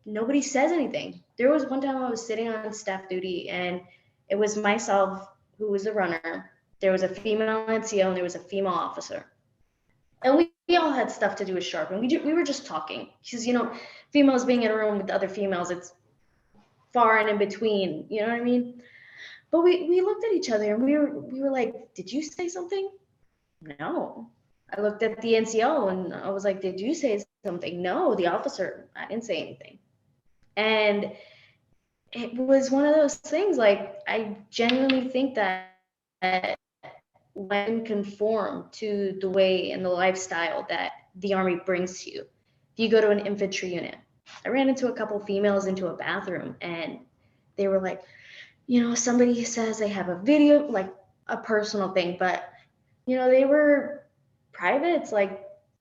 nobody says anything. There was one time I was sitting on staff duty, and it was myself who was a runner. There was a female NCO and there was a female officer. And we all had stuff to do with Sharp, and we were just talking. Because, females being in a room with other females, it's far and in between, you know what I mean? But we looked at each other and we were like, did you say something? No. I looked at the NCO and I was like, did you say something? No, the officer, I didn't say anything. And it was one of those things, I genuinely think that women conform to the way and the lifestyle that the Army brings to you. If you go to an infantry unit, I ran into a couple females into a bathroom, and they were like, somebody says they have a video, a personal thing, but, they were privates,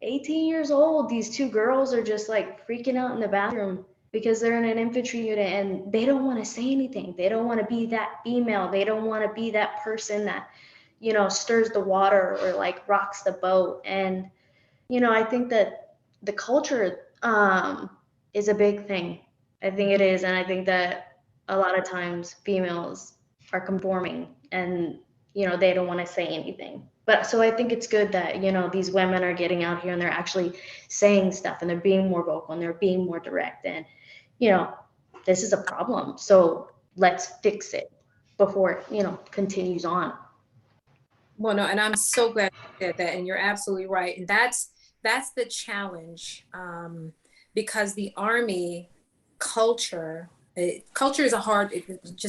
18 years old. These 2 girls are just freaking out in the bathroom because they're in an infantry unit and they don't want to say anything. They don't want to be that female. They don't want to be that person that, stirs the water or rocks the boat. And, I think that the culture is a big thing. I think it is. And I think that a lot of times females are conforming and, they don't want to say anything. But so I think it's good that, these women are getting out here and they're actually saying stuff and they're being more vocal and they're being more direct. And, this is a problem. So let's fix it before it, continues on. Well, no, and I'm so glad you said that. And you're absolutely right. And that's the challenge, because the Army culture is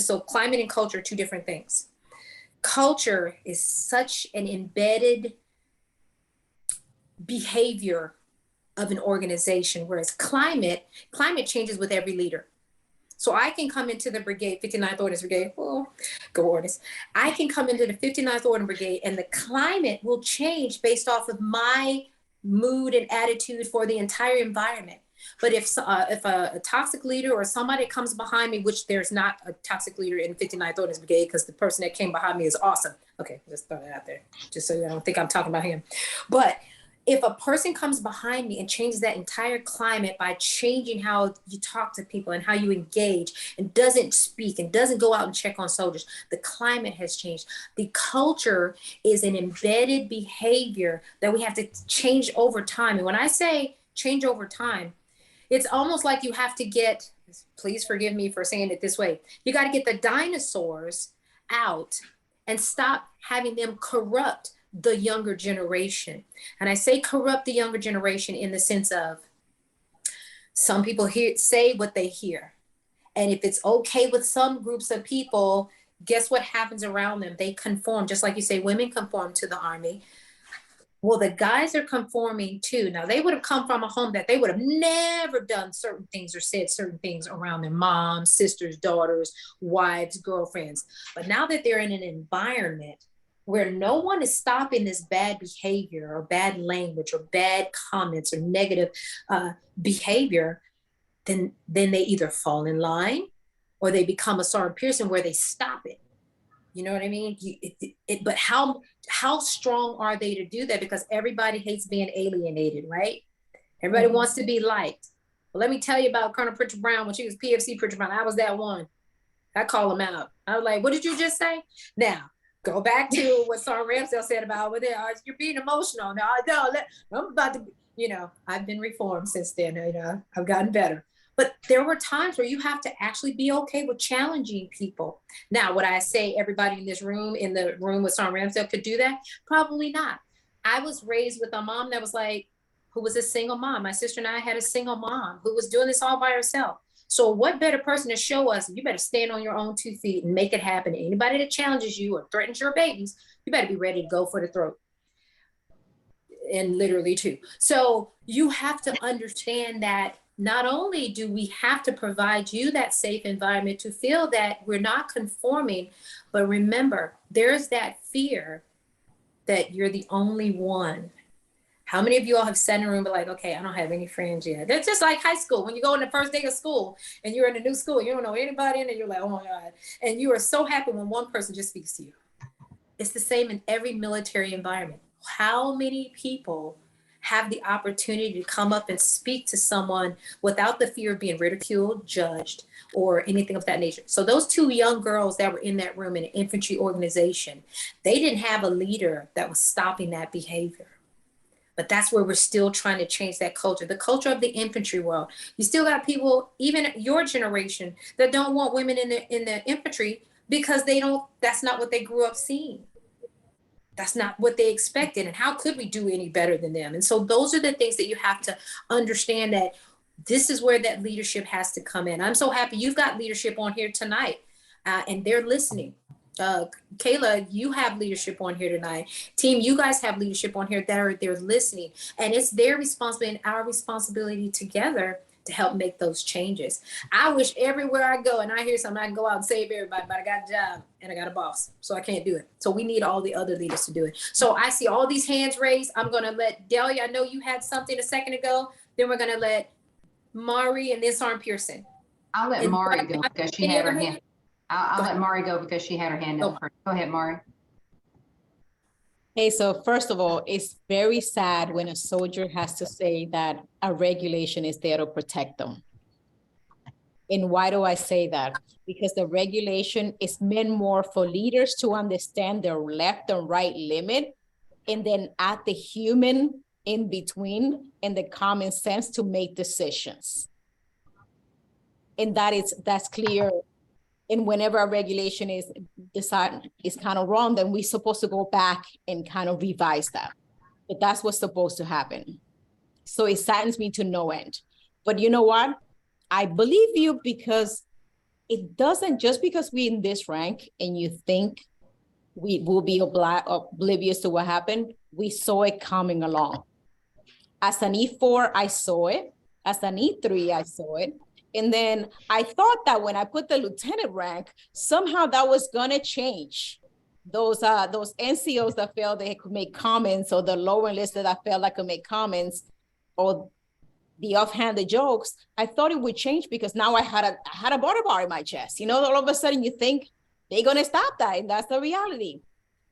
so climate and culture are 2 different things. Culture is such an embedded behavior of an organization, whereas climate changes with every leader. So I can come into the brigade, 59th Ordnance Brigade, go Ordnance. I can come into the 59th Ordnance Brigade and the climate will change based off of my mood and attitude for the entire environment. But if a toxic leader or somebody comes behind me, which there's not a toxic leader in 59th Ordnance Brigade because the person that came behind me is awesome. Okay, just throw that out there, just so you don't think I'm talking about him. But if a person comes behind me and changes that entire climate by changing how you talk to people and how you engage and doesn't speak and doesn't go out and check on soldiers, the climate has changed. The culture is an embedded behavior that we have to change over time. And when I say change over time, it's almost like you have to get, please forgive me for saying it this way, you got to get the dinosaurs out and stop having them corrupt the younger generation. And I say corrupt the younger generation in the sense of some people say what they hear. And if it's okay with some groups of people, guess what happens around them? They conform, just like you say, women conform to the army. Well, the guys are conforming too. Now, they would have come from a home that they would have never done certain things or said certain things around their moms, sisters, daughters, wives, girlfriends. But now that they're in an environment where no one is stopping this bad behavior or bad language or bad comments or negative behavior, then they either fall in line or they become a Sergeant Pearson where they stop it. You know what I mean? But how strong are they to do that? Because everybody hates being alienated, right? Everybody wants to be liked. Well, let me tell you about Colonel Pritchard Brown. When she was PFC Pritchard Brown, I was that one. I call him out. I was like, what did you just say? Now, go back to what Sergeant Ramsdale said about over there. You're being emotional. No, I'm about to, I've been reformed since then. I've gotten better. But there were times where you have to actually be okay with challenging people. Now, would I say everybody in the room with Sergeant Ramsdale could do that? Probably not. I was raised with a mom that was who was a single mom. My sister and I had a single mom who was doing this all by herself. So what better person to show us, you better stand on your own 2 feet and make it happen. Anybody that challenges you or threatens your babies, you better be ready to go for the throat. And literally too. So you have to understand that not only do we have to provide you that safe environment to feel that we're not conforming, but remember, there's that fear that you're the only one. How many of you all have sat in a room but like, okay, I don't have any friends yet? That's just like high school. When you go on the first day of school and you're in a new school, you don't know anybody in it, you're like, oh my God. And you are so happy when one person just speaks to you. It's the same in every military environment. How many people have the opportunity to come up and speak to someone without the fear of being ridiculed, judged, or anything of that nature? So those 2 young girls that were in that room in an infantry organization, they didn't have a leader that was stopping that behavior. But that's where we're still trying to change that culture, the culture of the infantry world. You still got people, even your generation, that don't want women in the infantry because that's not what they grew up seeing. That's not what they expected. And how could we do any better than them? And so those are the things that you have to understand, that this is where that leadership has to come in. I'm so happy you've got leadership on here tonight and they're listening. Kayla, you have leadership on here tonight. Team, you guys have leadership on here that they're listening. And it's their responsibility and our responsibility together to help make those changes. I wish everywhere I go and I hear something, I can go out and save everybody, but I got a job and I got a boss, so I can't do it. So we need all the other leaders to do it. So I see all these hands raised. I'm gonna let Delia, I know you had something a second ago. Then we're gonna let Mari and then Sergeant Pearson. I'll let Mari go because she had her hand. I'll let Mari go because she had her hand up first. Go ahead, Mari. Hey, so first of all, it's very sad when a soldier has to say that a regulation is there to protect them. And why do I say that? Because the regulation is meant more for leaders to understand their left and right limit, and then add the human in between and the common sense to make decisions. And that's clear. And whenever a regulation is decided is kind of wrong, then we're supposed to go back and kind of revise that. But that's what's supposed to happen. So it saddens me to no end. But you know what? I believe you, because it doesn't, just because we're in this rank and you think we will be oblivious to what happened, we saw it coming along. As an E4, I saw it. As an E3, I saw it. And then I thought that when I put the lieutenant rank, somehow that was gonna change. Those NCOs that felt they could make comments, or the lower enlisted that felt like could make comments, or the offhanded jokes, I thought it would change because now I had a butter bar in my chest. All of a sudden you think they're gonna stop that, and that's the reality.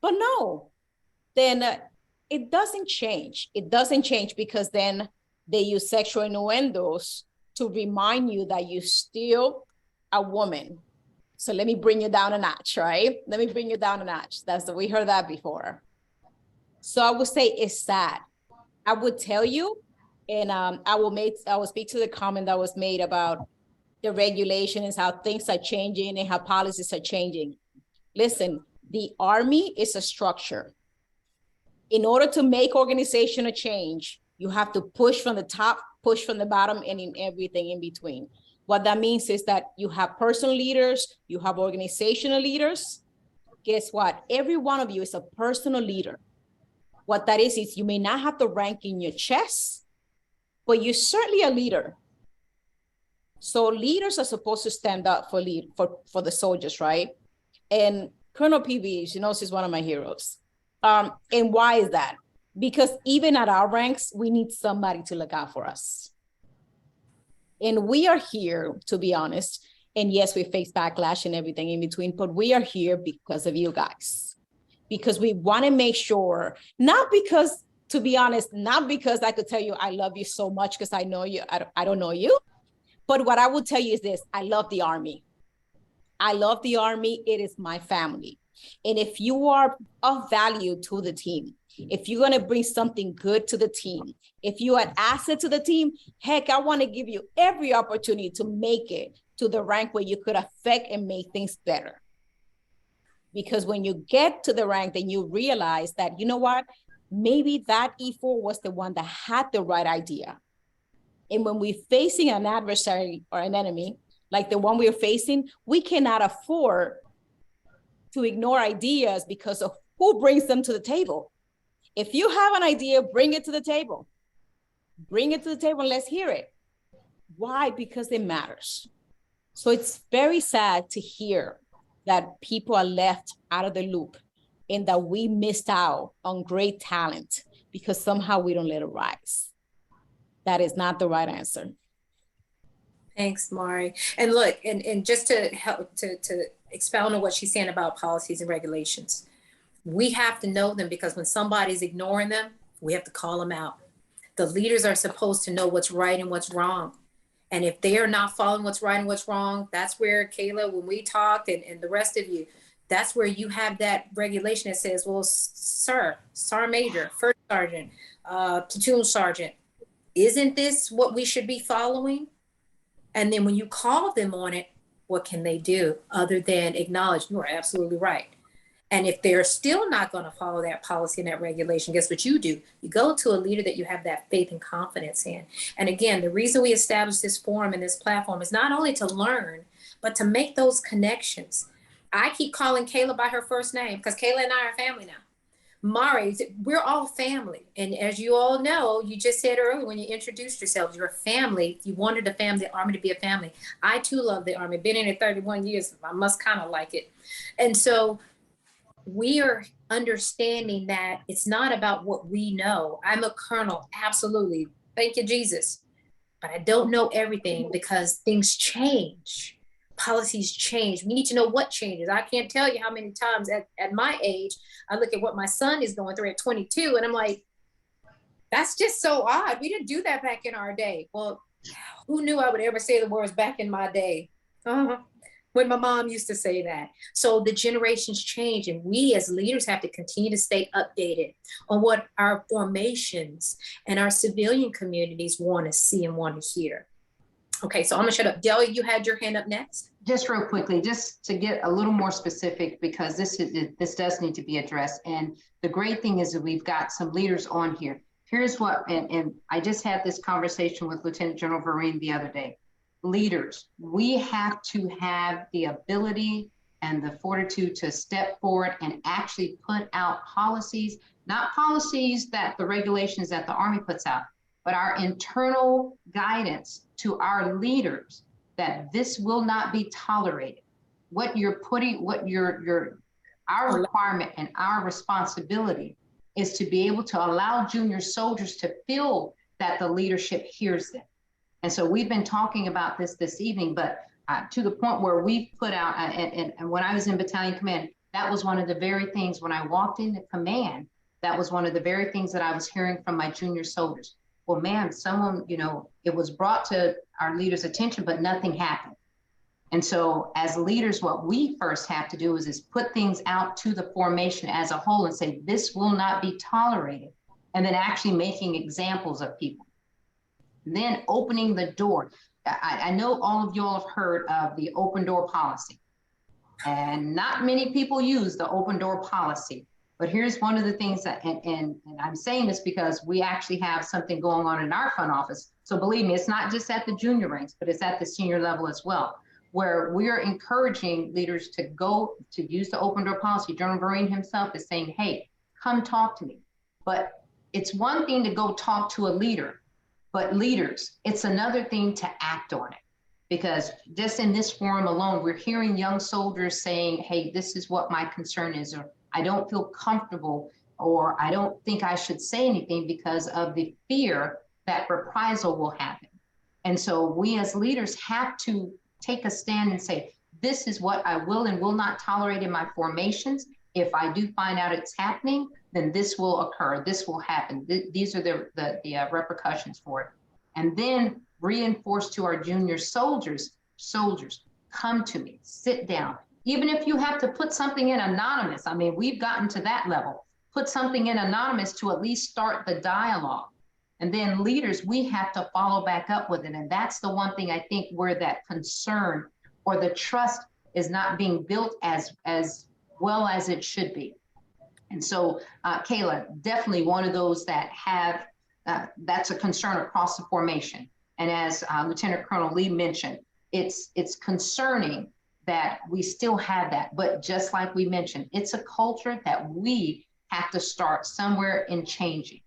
But no, then it doesn't change. It doesn't change because then they use sexual innuendos to remind you that you're still a woman. So let me bring you down a notch, right? Let me bring you down a notch. We heard that before. So I would say it's sad. I would tell you, and I will speak to the comment that was made about the regulations, how things are changing and how policies are changing. Listen, the Army is a structure. In order to make organizational change, you have to push from the top, push from the bottom, and in everything in between. What that means is that you have personal leaders, you have organizational leaders. Guess what? Every one of you is a personal leader. What that is you may not have the rank in your chest, but you're certainly a leader. So leaders are supposed to stand up for the soldiers, right? And Colonel PV, you know, she's one of my heroes. And why is that? Because even at our ranks, we need somebody to look out for us. And we are here, to be honest. And yes, we face backlash and everything in between, but we are here because of you guys. Because we want to make sure, not because, to be honest, not because I could tell you I love you so much because I know you, I don't know you. But what I will tell you is this: I love the Army. I love the Army. It is my family. And if you are of value to the team, if you're going to bring something good to the team, if you're an asset to the team, heck, I want to give you every opportunity to make it to the rank where you could affect and make things better. Because when you get to the rank, then you realize that, you know what, maybe that E4 was the one that had the right idea. And when we're facing an adversary or an enemy, like the one we're facing, we cannot afford to ignore ideas because of who brings them to the table. If you have an idea, bring it to the table. Bring it to the table and let's hear it. Why? Because it matters. So it's very sad to hear that people are left out of the loop and that we missed out on great talent because somehow we don't let it rise. That is not the right answer. Thanks, Mari. And look, and just to help to expound on what she's saying about policies and regulations, we have to know them because when somebody's ignoring them, we have to call them out. The leaders are supposed to know what's right and what's wrong. And if they are not following what's right and what's wrong, that's where, Kayla, when we talked and the rest of you, that's where you have that regulation that says, well, sir, Sergeant Major, First Sergeant, Platoon Sergeant, isn't this what we should be following? And then when you call them on it, what can they do other than acknowledge you are absolutely right? And if they're still not going to follow that policy and that regulation, guess what you do? You go to a leader that you have that faith and confidence in. And again, the reason we established this forum and this platform is not only to learn, but to make those connections. I keep calling Kayla by her first name because Kayla and I are family now. Mari, we're all family. And as you all know, you just said earlier when you introduced yourselves, you're a family. You wanted the Army to be a family. I too love the Army. Been in it 31 years. I must kind of like it. And so we are understanding that it's not about what we know. I'm a colonel, absolutely. Thank you, Jesus. But I don't know everything because things change. Policies change. We need to know what changes. I can't tell you how many times at my age, I look at what my son is going through at 22 and I'm like, that's just so odd. We didn't do that back in our day. Well, who knew I would ever say the words back in my day? When my mom used to say that. So the generations change and we as leaders have to continue to stay updated on what our formations and our civilian communities want to see and want to hear. Okay, so I'm gonna shut up. Delia, you had your hand up next. Just real quickly, just to get a little more specific, because this does need to be addressed. And the great thing is that we've got some leaders on here. Here's what, and I just had this conversation with Lieutenant General Vereen the other day. Leaders, we have to have the ability and the fortitude to step forward and actually put out policies, not policies that the regulations that the Army puts out, but our internal guidance to our leaders that this will not be tolerated. What you're putting, our requirement and our responsibility is to be able to allow junior soldiers to feel that the leadership hears them. And so we've been talking about this evening, but to the point where we've put out, and when I was in battalion command, that was one of the very things when I walked into command, that was one of the very things that I was hearing from my junior soldiers. Well, man, someone, it was brought to our leaders' attention, but nothing happened. And so as leaders, what we first have to do is put things out to the formation as a whole and say, this will not be tolerated. And then actually making examples of people. Then opening the door. I know all of y'all have heard of the open door policy. And not many people use the open door policy. But here's one of the things that, and I'm saying this because we actually have something going on in our front office. So believe me, it's not just at the junior ranks, but it's at the senior level as well, where we are encouraging leaders to go to use the open door policy. General Vereen himself is saying, hey, come talk to me. But it's one thing to go talk to a leader, but leaders, it's another thing to act on it. Because just in this forum alone, we're hearing young soldiers saying, hey, this is what my concern is, or I don't feel comfortable, or I don't think I should say anything because of the fear that reprisal will happen. And so we as leaders have to take a stand and say, this is what I will and will not tolerate in my formations. If I do find out it's happening, then this will occur, this will happen. These are the repercussions for it. And then reinforce to our junior soldiers, come to me, sit down. Even if you have to put something in anonymous, I mean, we've gotten to that level. Put something in anonymous to at least start the dialogue. And then leaders, we have to follow back up with it. And that's the one thing I think where that concern or the trust is not being built as well as it should be. And so, Kayla, definitely one of those that have, that's a concern across the formation. And as Lieutenant Colonel Lee mentioned, it's concerning that we still have that. But just like we mentioned, it's a culture that we have to start somewhere in changing.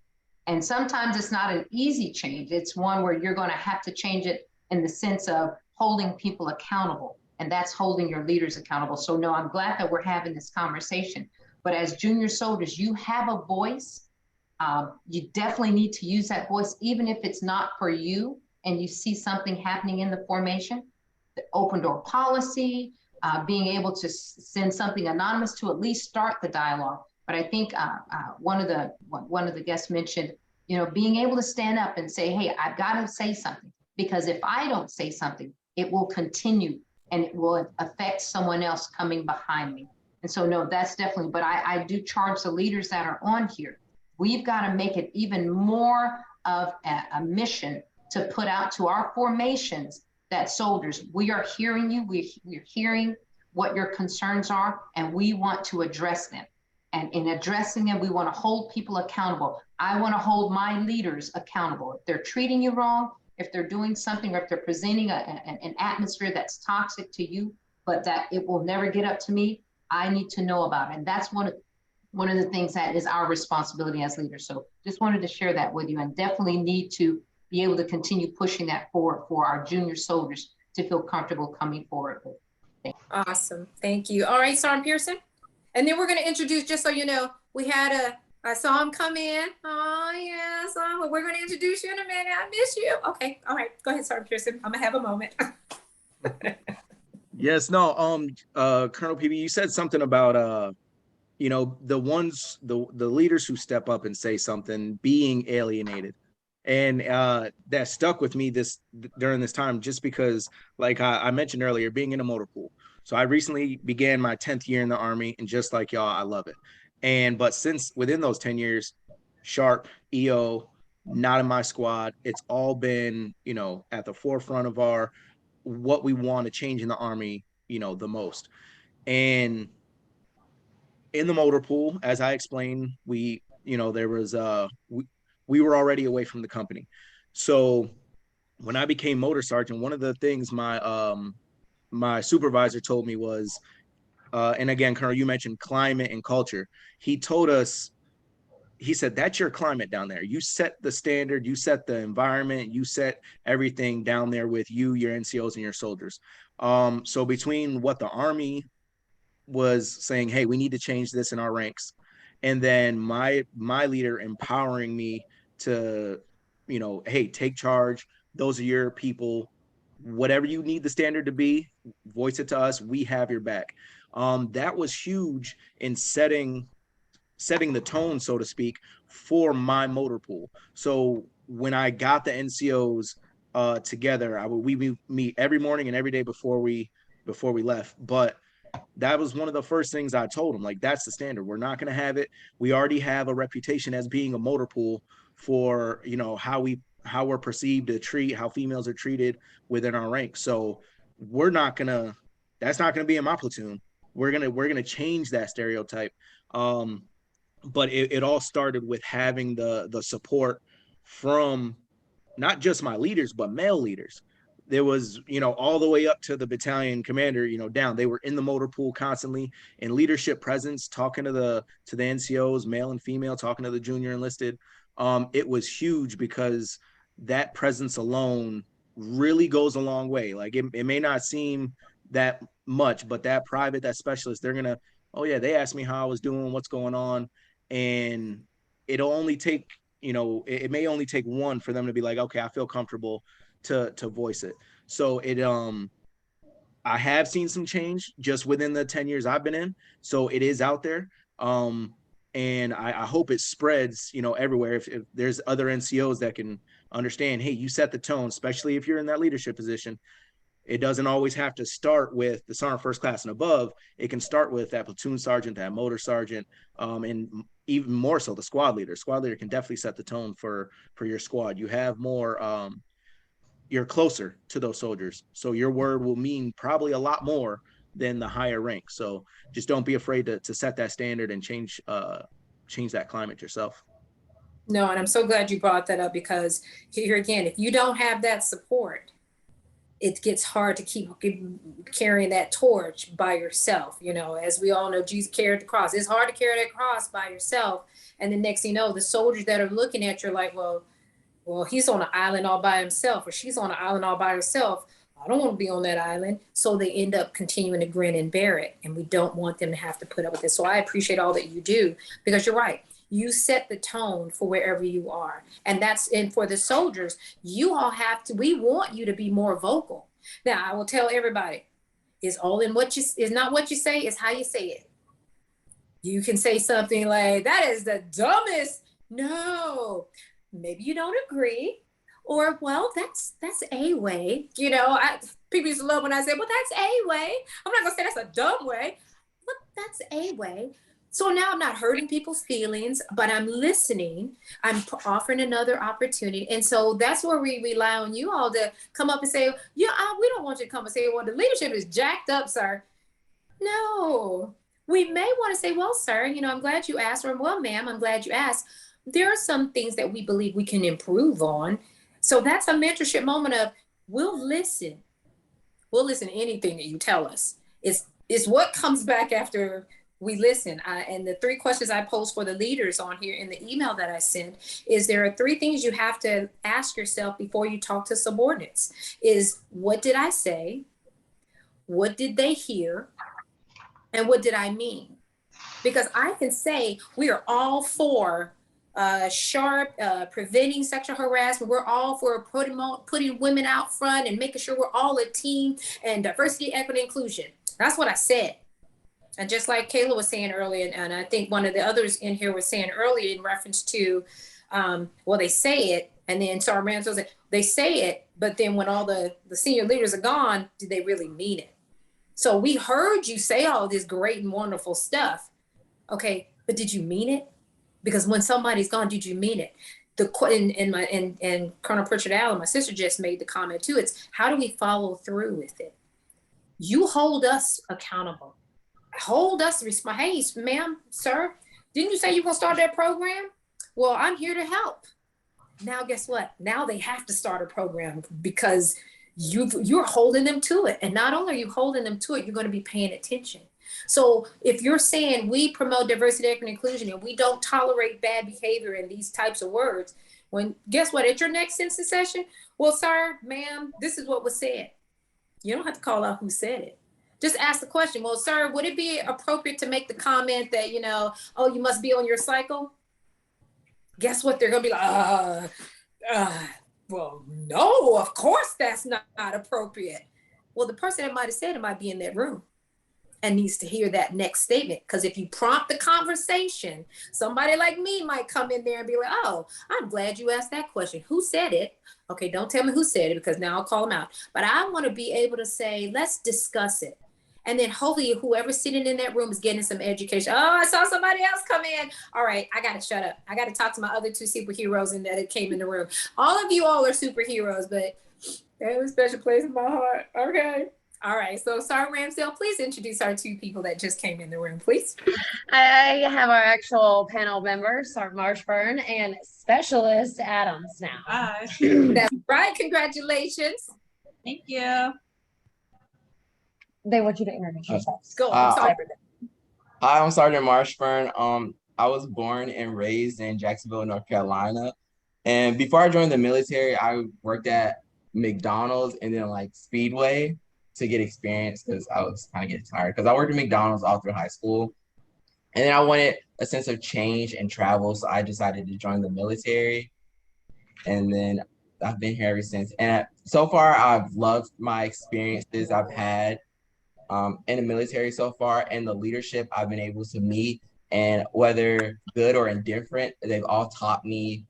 And sometimes it's not an easy change. It's one where you're going to have to change it in the sense of holding people accountable. And that's holding your leaders accountable. So no, I'm glad that we're having this conversation. But as junior soldiers, you have a voice. You definitely need to use that voice, even if it's not for you and you see something happening in the formation. The open door policy, being able to send something anonymous to at least start the dialogue. But I think one of the guests mentioned, you know, being able to stand up and say, hey, I've got to say something, because if I don't say something, it will continue and it will affect someone else coming behind me. And so, no, that's definitely, but I do charge the leaders that are on here. We've got to make it even more of a mission to put out to our formations that soldiers, we are hearing you, we're hearing what your concerns are, and we want to address them. And in addressing them, we want to hold people accountable. I want to hold my leaders accountable. If they're treating you wrong, if they're doing something, or if they're presenting an atmosphere that's toxic to you, but that it will never get up to me, I need to know about it. And that's one of the things that is our responsibility as leaders. So just wanted to share that with you, and definitely need to be able to continue pushing that forward for our junior soldiers to feel comfortable coming forward. Awesome. Thank you. All right, Sergeant Pearson. And then we're going to introduce, just so you know, we had I saw him come in. Oh, yeah, we're going to introduce you in a minute. I miss you. Okay. All right. Go ahead, Sergeant Pearson. I'm going to have a moment. Yes, no, Colonel PB, you said something about, you know, the leaders who step up and say something being alienated. And that stuck with me during this time, just because, like I mentioned earlier, being in a motor pool. So I recently began my 10th year in the Army, and just like y'all, I love it. But since within those 10 years, Sharp, EO, not in my squad, it's all been, you know, at the forefront of what we want to change in the Army, you know, the most. And in the motor pool, as I explained, we, you know, there was we were already away from the company. So when I became motor sergeant, one of the things my supervisor told me was, and again, Colonel, you mentioned climate and culture. He told us, he said, that's your climate down there. You set the standard, you set the environment, you set everything down there with you, your NCOs, and your soldiers. So between what the Army was saying, hey, we need to change this in our ranks, and then my leader empowering me to, you know, hey, take charge. Those are your people. Whatever you need the standard to be, voice it to us. We have your back. That was huge in setting the tone, so to speak, for my motor pool. So when I got the NCOs together, we meet every morning and every day before we left. But that was one of the first things I told them, like, that's the standard. We're not going to have it. We already have a reputation as being a motor pool for, you know, how we're perceived to treat, how females are treated within our ranks. So that's not gonna be in my platoon. We're gonna change that stereotype. but it all started with having the support from not just my leaders, but male leaders. There was, all the way up to the battalion commander, down. They were in the motor pool constantly, in leadership presence, talking to the NCOs, male and female, talking to the junior enlisted. It was huge because that presence alone really goes a long way. Like it may not seem that much, but that private, that specialist, they're gonna, oh yeah, they asked me how I was doing, what's going on, and it'll only take, it may only take one for them to be like, okay, I feel comfortable to voice it. So I have seen some change just within the 10 years I've been in. So it is out there. And I hope it spreads, everywhere. If there's other NCOs that can understand, hey, you set the tone, especially if you're in that leadership position. It doesn't always have to start with the sergeant first class and above. It can start with that platoon sergeant, that motor sergeant, and even more so the squad leader. Squad leader can definitely set the tone for your squad. You have more, you're closer to those soldiers. So your word will mean probably a lot more than the higher rank. So just don't be afraid to set that standard and change that climate yourself. No, and I'm so glad you brought that up, because here again, if you don't have that support, it gets hard to keep carrying that torch by yourself. As we all know, Jesus carried the cross. It's hard to carry that cross by yourself. And the next thing you know, the soldiers that are looking at you are like, well, he's on an island all by himself, or she's on an island all by herself. I don't want to be on that island. So they end up continuing to grin and bear it. And we don't want them to have to put up with it. So I appreciate all that you do, because you're right. You set the tone for wherever you are. And for the soldiers, you all we want you to be more vocal. Now, I will tell everybody, it's all in it's not what you say, it's how you say it. You can say something like, that is the dumbest. No, maybe you don't agree. Or, well, that's a way. People used to love when I said, well, that's a way. I'm not gonna say that's a dumb way, but that's a way. So now I'm not hurting people's feelings, but I'm listening. I'm offering another opportunity. And so that's where we rely on you all to come up and say, we don't want you to come and say, well, the leadership is jacked up, sir. No, we may want to say, well, sir, I'm glad you asked, or well, ma'am, I'm glad you asked. There are some things that we believe we can improve on. So that's a mentorship moment of, we'll listen. We'll listen to anything that you tell us. It's what comes back after we listen. And the 3 questions I posed for the leaders on here in the email that I sent is, there are 3 things you have to ask yourself before you talk to subordinates. Is, what did I say? What did they hear? And what did I mean? Because I can say we are all for preventing sexual harassment. We're all for putting women out front and making sure we're all a team, and diversity, equity, inclusion. That's what I said. And just like Kayla was saying earlier, and I think one of the others in here was saying earlier in reference to, they say it, and then Sergeant said, they say it, but then when all the senior leaders are gone, do they really mean it? So we heard you say all this great and wonderful stuff. Okay, but did you mean it? Because when somebody's gone, did you mean it? And Colonel Pritchard Allen, my sister, just made the comment too. It's, how do we follow through with it? You hold us accountable. Hold us responsible. Hey, ma'am, sir, didn't you say you were gonna start that program? Well, I'm here to help. Now, guess what? Now they have to start a program, because you're holding them to it. And not only are you holding them to it, you're going to be paying attention. So if you're saying we promote diversity, equity, and inclusion, and we don't tolerate bad behavior and these types of words, guess what? At your next census session, well, sir, ma'am, this is what was said. You don't have to call out who said it. Just ask the question, well, sir, would it be appropriate to make the comment that, oh, you must be on your cycle? Guess what? They're going to be like, well, no, of course that's not appropriate. Well, the person that might have said it might be in that room and needs to hear that next statement. Because if you prompt the conversation, somebody like me might come in there and be like, oh, I'm glad you asked that question. Who said it? Okay, don't tell me who said it, because now I'll call them out. But I want to be able to say, let's discuss it. And then hopefully whoever's sitting in that room is getting some education. Oh, I saw somebody else come in. All right, I got to shut up. I got to talk to my other 2 superheroes that came in the room. All of you all are superheroes, but they have a special place in my heart. Okay. All right, so Sergeant Ramsdale, please introduce our two people that just came in the room, please. I have our actual panel members, Sergeant Marshburn and Specialist Adams now. Hi. That's right, congratulations. Thank you. They want you to introduce yourselves. Go, I'm sorry. Hi, I'm Sergeant Marshburn. I was born and raised in Jacksonville, North Carolina. And before I joined the military, I worked at McDonald's and then like Speedway to get experience because I was kind of getting tired. Because I worked at McDonald's all through high school. And then I wanted a sense of change and travel. So I decided to join the military. And then I've been here ever since. And so far, I've loved my experiences I've had in the military so far, and the leadership I've been able to meet. And whether good or indifferent, they've all taught me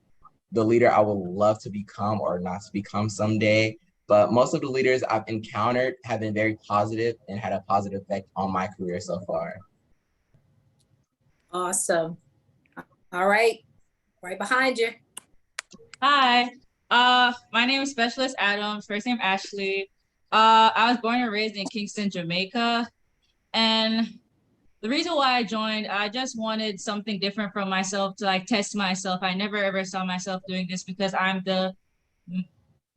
the leader I would love to become or not to become someday. But most of the leaders I've encountered have been very positive and had a positive effect on my career so far. Awesome. All right, right behind you. Hi. My name is Specialist Adams, first name Ashley. I was born and raised in Kingston, Jamaica. And the reason why I joined, I just wanted something different from myself to like test myself. I never ever saw myself doing this because I'm the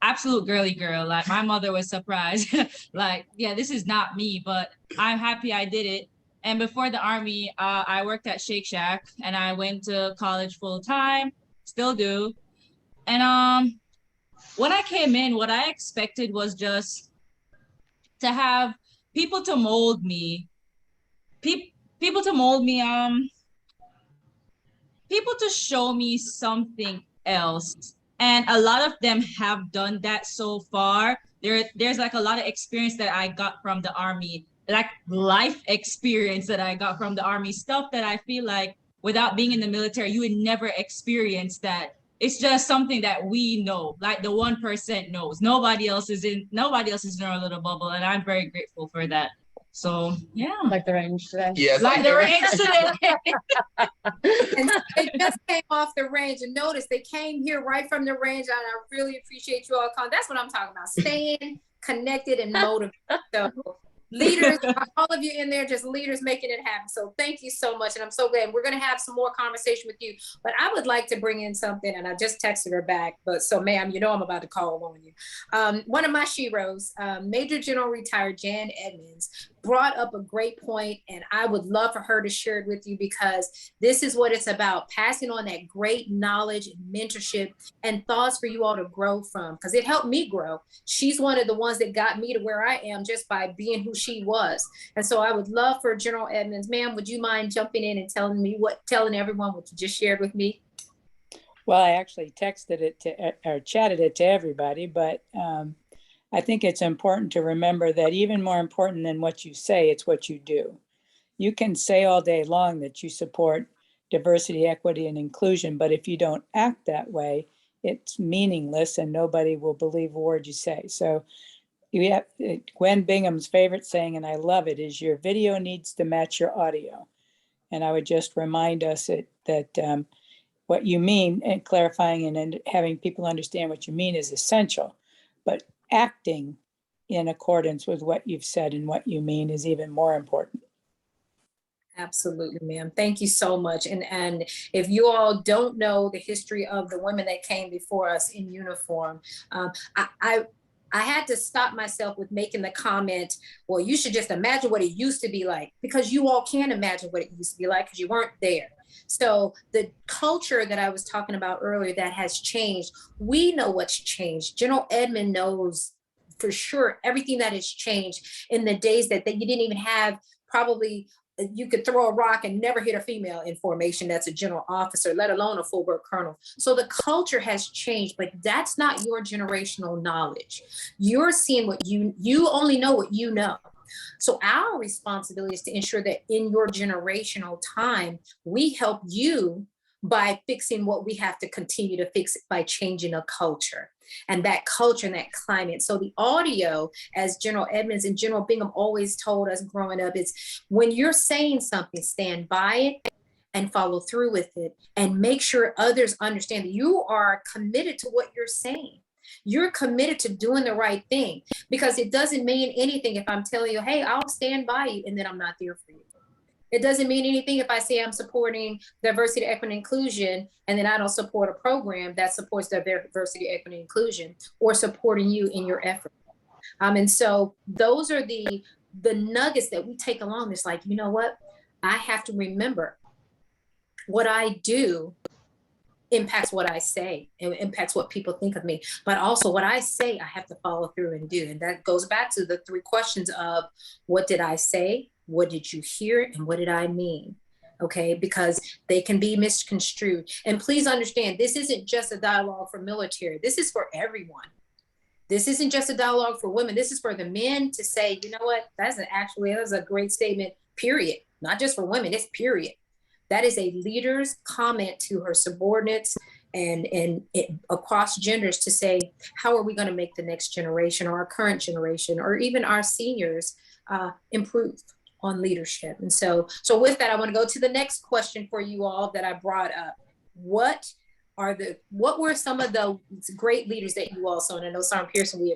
absolute girly girl. Like my mother was surprised. Like, yeah, this is not me, but I'm happy I did it. And before the Army, I worked at Shake Shack and I went to college full time, still do. And when I came in, what I expected was just to have people to mold me, people to mold me, people to show me something else. And a lot of them have done that so far. There's like a lot of experience that I got from the Army, like life experience that I got from the Army, stuff that I feel like without being in the military, you would never experience that. It's just something that we know, like the 1% knows. Nobody else is in our little bubble, and I'm very grateful for that. So yeah, like the range today. Yes, like the range today. And they just came off the range, and notice they came here right from the range. And I really appreciate you all coming. That's what I'm talking about: staying connected and motivated. So, leaders, all of you in there, just leaders making it happen. So thank you so much. And I'm so glad we're going to have some more conversation with you, but I would like to bring in something, and I just texted her back, but so ma'am, you know, I'm about to call on you. One of my sheroes, Major General retired Jan Edmonds, brought up a great point, and I would love for her to share it with you because this is what it's about, passing on that great knowledge and mentorship and thoughts for you all to grow from, because it helped me grow. She's one of the ones that got me to where I am just by being who she was. And so I would love for General Edmonds, ma'am, would you mind jumping in and telling everyone what you just shared with me? Well, I actually texted it to or chatted it to everybody, but I think it's important to remember that even more important than what you say, it's what you do. You can say all day long that you support diversity, equity, and inclusion, but if you don't act that way, it's meaningless and nobody will believe a word you say. So you have Gwen Bingham's favorite saying, and I love it, is your video needs to match your audio. And I would just remind us that what you mean and clarifying and having people understand what you mean is essential, but acting in accordance with what you've said and what you mean is even more important. Absolutely, ma'am. Thank you so much. And if you all don't know the history of the women that came before us in uniform, I had to stop myself with making the comment, well, you should just imagine what it used to be like, because you all can imagine what it used to be like because you weren't there. So the culture that I was talking about earlier that has changed, we know what's changed. General Edmond knows for sure everything that has changed in the days that you didn't even have. Probably you could throw a rock and never hit a female in formation that's a general officer, let alone a full-birth colonel. So the culture has changed, but that's not your generational knowledge. You're seeing what you only know what you know. So our responsibility is to ensure that in your generational time, we help you by fixing what we have to continue to fix by changing a culture and that culture and that climate. So the audio, as General Edmonds and General Bingham always told us growing up, is when you're saying something, stand by it and follow through with it and make sure others understand that you are committed to what you're saying. You're committed to doing the right thing, because it doesn't mean anything if I'm telling you, hey, I'll stand by you, and then I'm not there for you. It doesn't mean anything if I say I'm supporting diversity, equity, and inclusion, and then I don't support a program that supports diversity, equity, and inclusion, or supporting you in your effort. And so those are the nuggets that we take along. It's like, you know what? I have to remember what I do impacts what I say. It impacts what people think of me. But also what I say, I have to follow through and do. And that goes back to the 3 questions of what did I say? What did you hear? And what did I mean? Okay, because they can be misconstrued. And please understand, this isn't just a dialogue for military. This is for everyone. This isn't just a dialogue for women. This is for the men to say, you know what, that's a great statement, period. Not just for women, it's period. That is a leader's comment to her subordinates and across genders to say, how are we going to make the next generation or our current generation or even our seniors improve on leadership? And so with that, I want to go to the next question for you all that I brought up. What were some of the great leaders that you all saw? And I know Sergeant Pearson,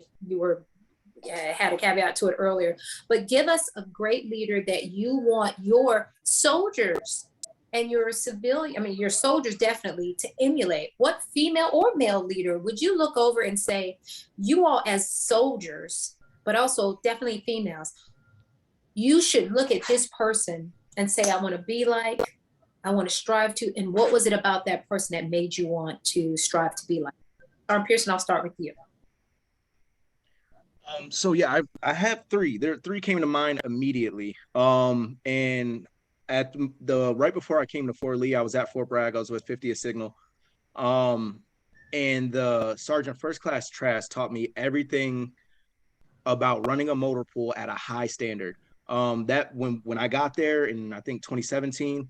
had a caveat to it earlier, but give us a great leader that you want your soldiers and your your soldiers definitely to emulate. What female or male leader would you look over and say, you all as soldiers, but also definitely females, you should look at this person and say, I want to be like, I want to strive to, and what was it about that person that made you want to strive to be like? Sergeant Pearson, I'll start with you. So yeah, I have 3. There 3 came to mind immediately. And at the right before I came to Fort Lee, I was at Fort Bragg. I was with 50th Signal. And the Sergeant First Class Trask taught me everything about running a motor pool at a high standard. That when I got there in, I think 2017,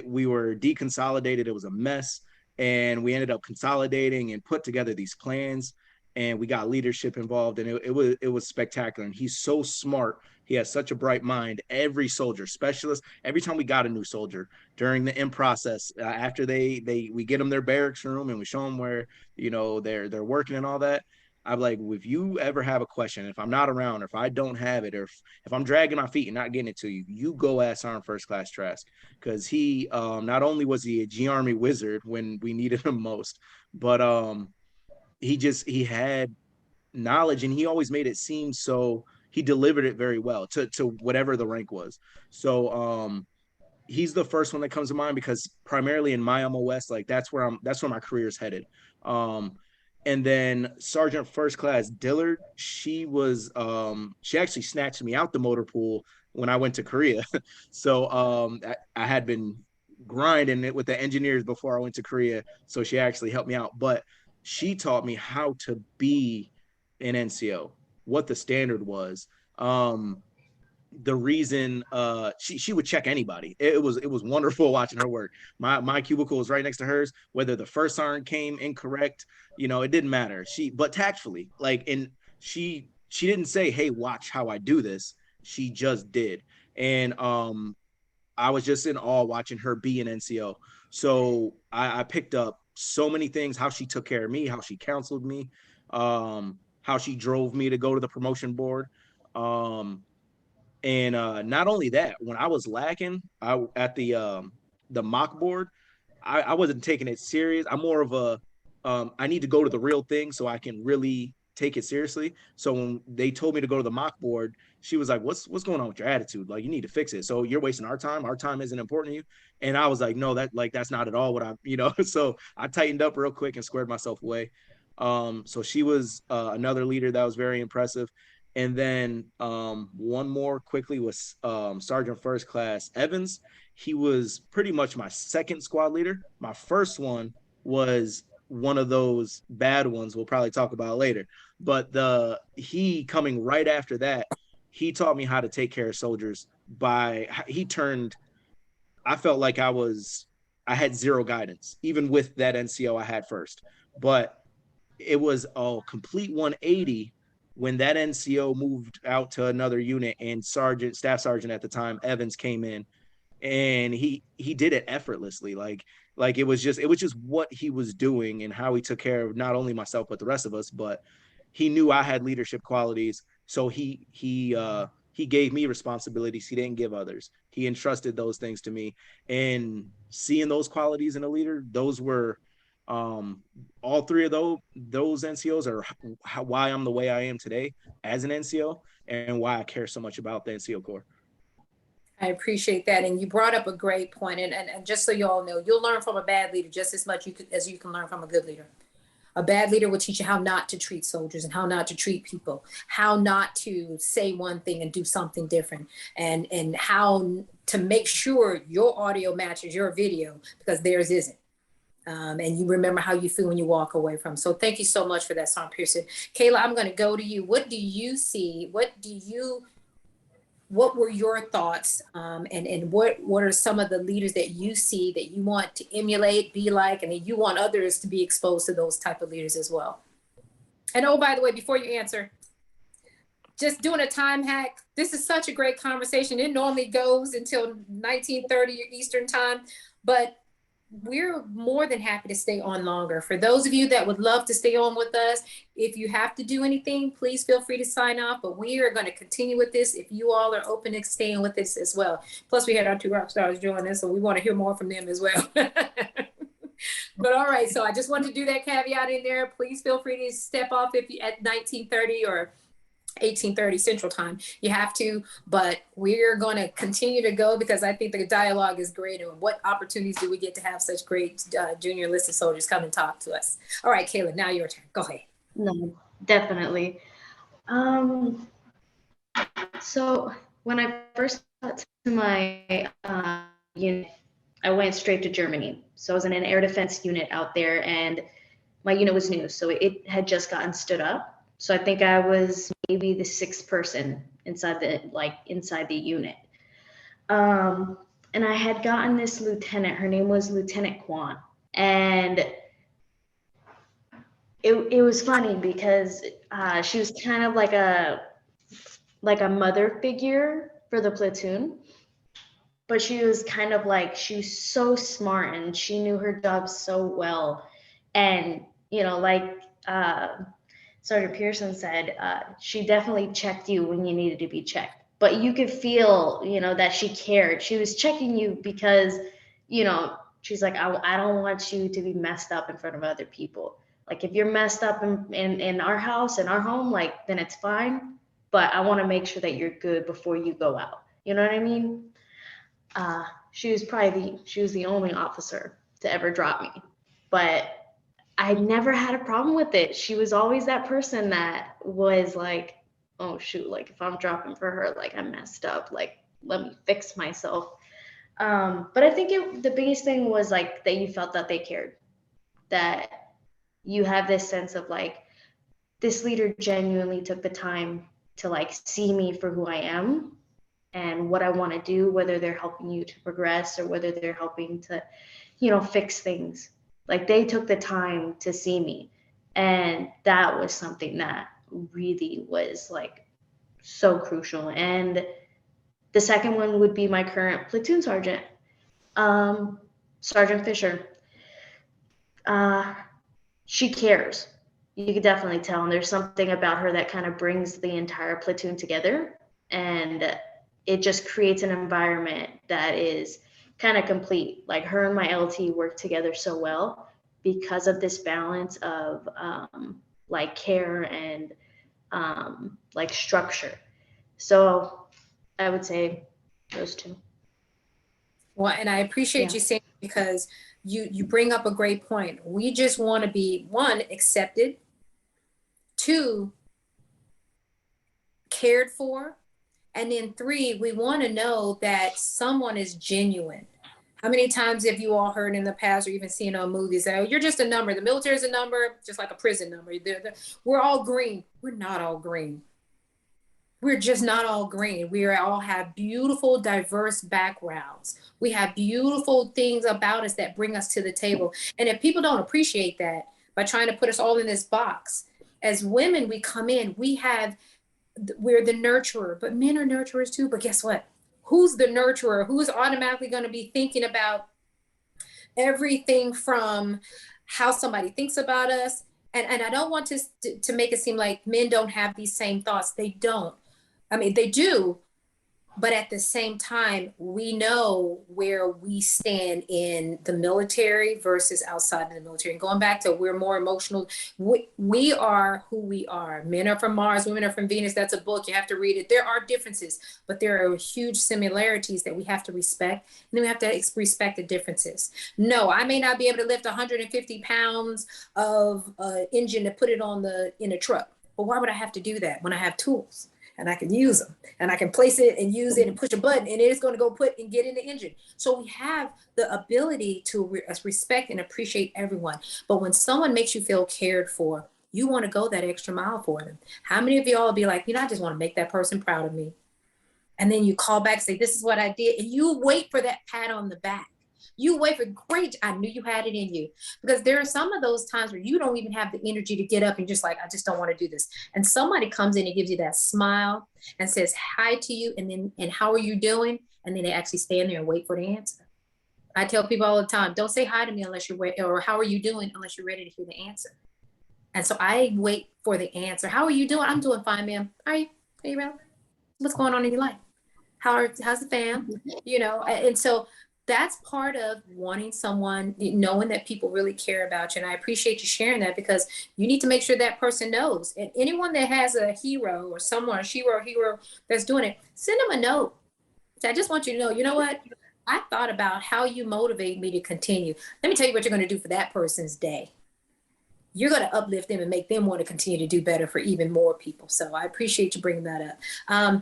we were deconsolidated. It was a mess, and we ended up consolidating and put together these plans, and we got leadership involved, and it was spectacular. And he's so smart. He has such a bright mind. Every soldier, specialist, every time we got a new soldier during the in process, after we get them their barracks room and we show them where, they're working and all that. I'm like, if you ever have a question, if I'm not around, or if I don't have it, or if I'm dragging my feet and not getting it to you, you go ask Sergeant First Class Trask, because he not only was he a G Army wizard when we needed him most, but he had knowledge, and he always made it seem so. He delivered it very well to whatever the rank was. So he's the first one that comes to mind, because primarily in my MOS, like that's where my career's headed. And then Sergeant First Class Dillard, she actually snatched me out the motor pool when I went to Korea. So I had been grinding it with the engineers before I went to Korea. So she actually helped me out, but she taught me how to be an NCO, what the standard was. The reason she would check anybody. It was wonderful watching her work. My cubicle was right next to hers. Whether the first sergeant came incorrect, it didn't matter. But tactfully, and she didn't say, hey, watch how I do this. She just did. And I was just in awe watching her be an NCO. So I picked up so many things, how she took care of me, how she counseled me, how she drove me to go to the promotion board. And not only that, when I was lacking at the mock board, I wasn't taking it serious. I'm more of a, I need to go to the real thing so I can really take it seriously. So when they told me to go to the mock board, she was like, what's going on with your attitude? Like, you need to fix it. So you're wasting our time. Our time isn't important to you. And I was like, no, that's not at all what I'm, so I tightened up real quick and squared myself away. So she was another leader that was very impressive. And then one more quickly was Sergeant First Class Evans. He was pretty much my second squad leader. My first one was one of those bad ones we'll probably talk about later. But he coming right after that, he taught me how to take care of soldiers I felt like I had zero guidance, even with that NCO I had first. But it was a complete 180 when that NCO moved out to another unit, and Staff Sergeant at the time, Evans, came in. and he did it effortlessly. Like it was just what he was doing and how he took care of not only myself but the rest of us. But he knew I had leadership qualities, so he gave me responsibilities he didn't give others. He entrusted those things to me, and seeing those qualities in a leader, those were all three of those NCOs are why I'm the way I am today as an NCO, and why I care so much about the NCO Corps. I appreciate that. And you brought up a great point. And just so you all know, you'll learn from a bad leader just as much as you can learn from a good leader. A bad leader will teach you how not to treat soldiers and how not to treat people, how not to say one thing and do something different, and how to make sure your audio matches your video because theirs isn't. And you remember how you feel when you walk away from. So thank you so much for that, Sergeant Pearson. Kayla, I'm going to go to you. What do you see? What were your thoughts? And what are some of the leaders that you see that you want to emulate, be like, and that you want others to be exposed to those type of leaders as well? And oh, by the way, before you answer, just doing a time hack. This is such a great conversation. It normally goes until 1930 Eastern time, but we're more than happy to stay on longer. For those of you that would love to stay on with us, if you have to do anything, please feel free to sign off, but we are going to continue with this if you all are open to staying with us as well. Plus we had our 2 rock stars join us, so we want to hear more from them as well. But all right, so I just wanted to do that caveat in there. Please feel free to step off if you at 1930 or 1830 Central Time. You have to, but we're going to continue to go because I think the dialogue is great. And what opportunities do we get to have such great junior enlisted soldiers come and talk to us? All right, Kayla, now your turn. Go ahead. No, definitely. So when I first got to my unit, I went straight to Germany. So I was in an air defense unit out there, and my unit was new, so it had just gotten stood up. So I think I was maybe the 6th person inside the unit. And I had gotten this lieutenant, her name was Lieutenant Kwan. And it was funny because she was kind of like a mother figure for the platoon. But she was kind of like, she was so smart and she knew her job so well. And, you know, like, Sergeant Pearson said, she definitely checked you when you needed to be checked, but you could feel, you know, that she cared. She was checking you because, you know, she's like, I don't want you to be messed up in front of other people. Like if you're messed up in our house, in our home, like, then it's fine. But I want to make sure that you're good before you go out. You know what I mean? She was the only officer to ever drop me, but I never had a problem with it. She was always that person that was like, oh shoot, like if I'm dropping for her, like I messed up, like let me fix myself. But I think the biggest thing was like that you felt that they cared, that you have this sense of like, this leader genuinely took the time to like see me for who I am and what I want to do, whether they're helping you to progress or whether they're helping to, you know, fix things. Like they took the time to see me. And that was something that really was like so crucial. And the second one would be my current platoon sergeant, Sergeant Fisher. She cares. You could definitely tell. And there's something about her that kind of brings the entire platoon together. And it just creates an environment that is kind of complete. Like her and my LT work together so well because of this balance of like care and like structure. So I would say those two. Well, and I appreciate you saying, because you bring up a great point. We just want to be, 1, accepted, 2, cared for, and then 3, we want to know that someone is genuine. How many times have you all heard in the past or even seen on movies that, oh, you're just a number. The military is a number, just like a prison number. We're all green. We're not all green. We're just not all green. We all have beautiful, diverse backgrounds. We have beautiful things about us that bring us to the table. And if people don't appreciate that by trying to put us all in this box, as women, we come in, we're the nurturer, but men are nurturers too. But guess what? who's the nurturer, who's automatically going to be thinking about everything from how somebody thinks about us. And I don't want to make it seem like men don't have these same thoughts. They don't. I mean, they do. But at the same time, we know where we stand in the military versus outside of the military. And going back to we're more emotional. We are who we are. Men are from Mars, women are from Venus. That's a book. You have to read it. There are differences, but there are huge similarities that we have to respect. And then we have to respect the differences. No, I may not be able to lift 150 pounds of engine to put it in a truck. But why would I have to do that when I have tools? And I can use them, and I can place it and use it and push a button, and it's going to go put and get in the engine. So we have the ability to respect and appreciate everyone. But when someone makes you feel cared for, you want to go that extra mile for them. How many of y'all will be like, I just want to make that person proud of me. And then you call back and say, this is what I did. And you wait for that pat on the back. You wait for, great, I knew you had it in you. Because there are some of those times where you don't even have the energy to get up and just like, I just don't want to do this. And somebody comes in and gives you that smile and says hi to you, and how are you doing? And then they actually stand there and wait for the answer. I tell people all the time, don't say hi to me unless you're ready, or how are you doing unless you're ready to hear the answer. And so I wait for the answer. How are you doing? I'm doing fine, ma'am. Are you around? What's going on in your life? How's the fam? And so that's part of wanting someone, knowing that people really care about you. And I appreciate you sharing that, because you need to make sure that person knows. And anyone that has a hero or someone, a hero that's doing it, send them a note. So I just want you to know, you know what? I thought about how you motivate me to continue. Let me tell you what you're going to do for that person's day. You're going to uplift them and make them want to continue to do better for even more people. So I appreciate you bringing that up.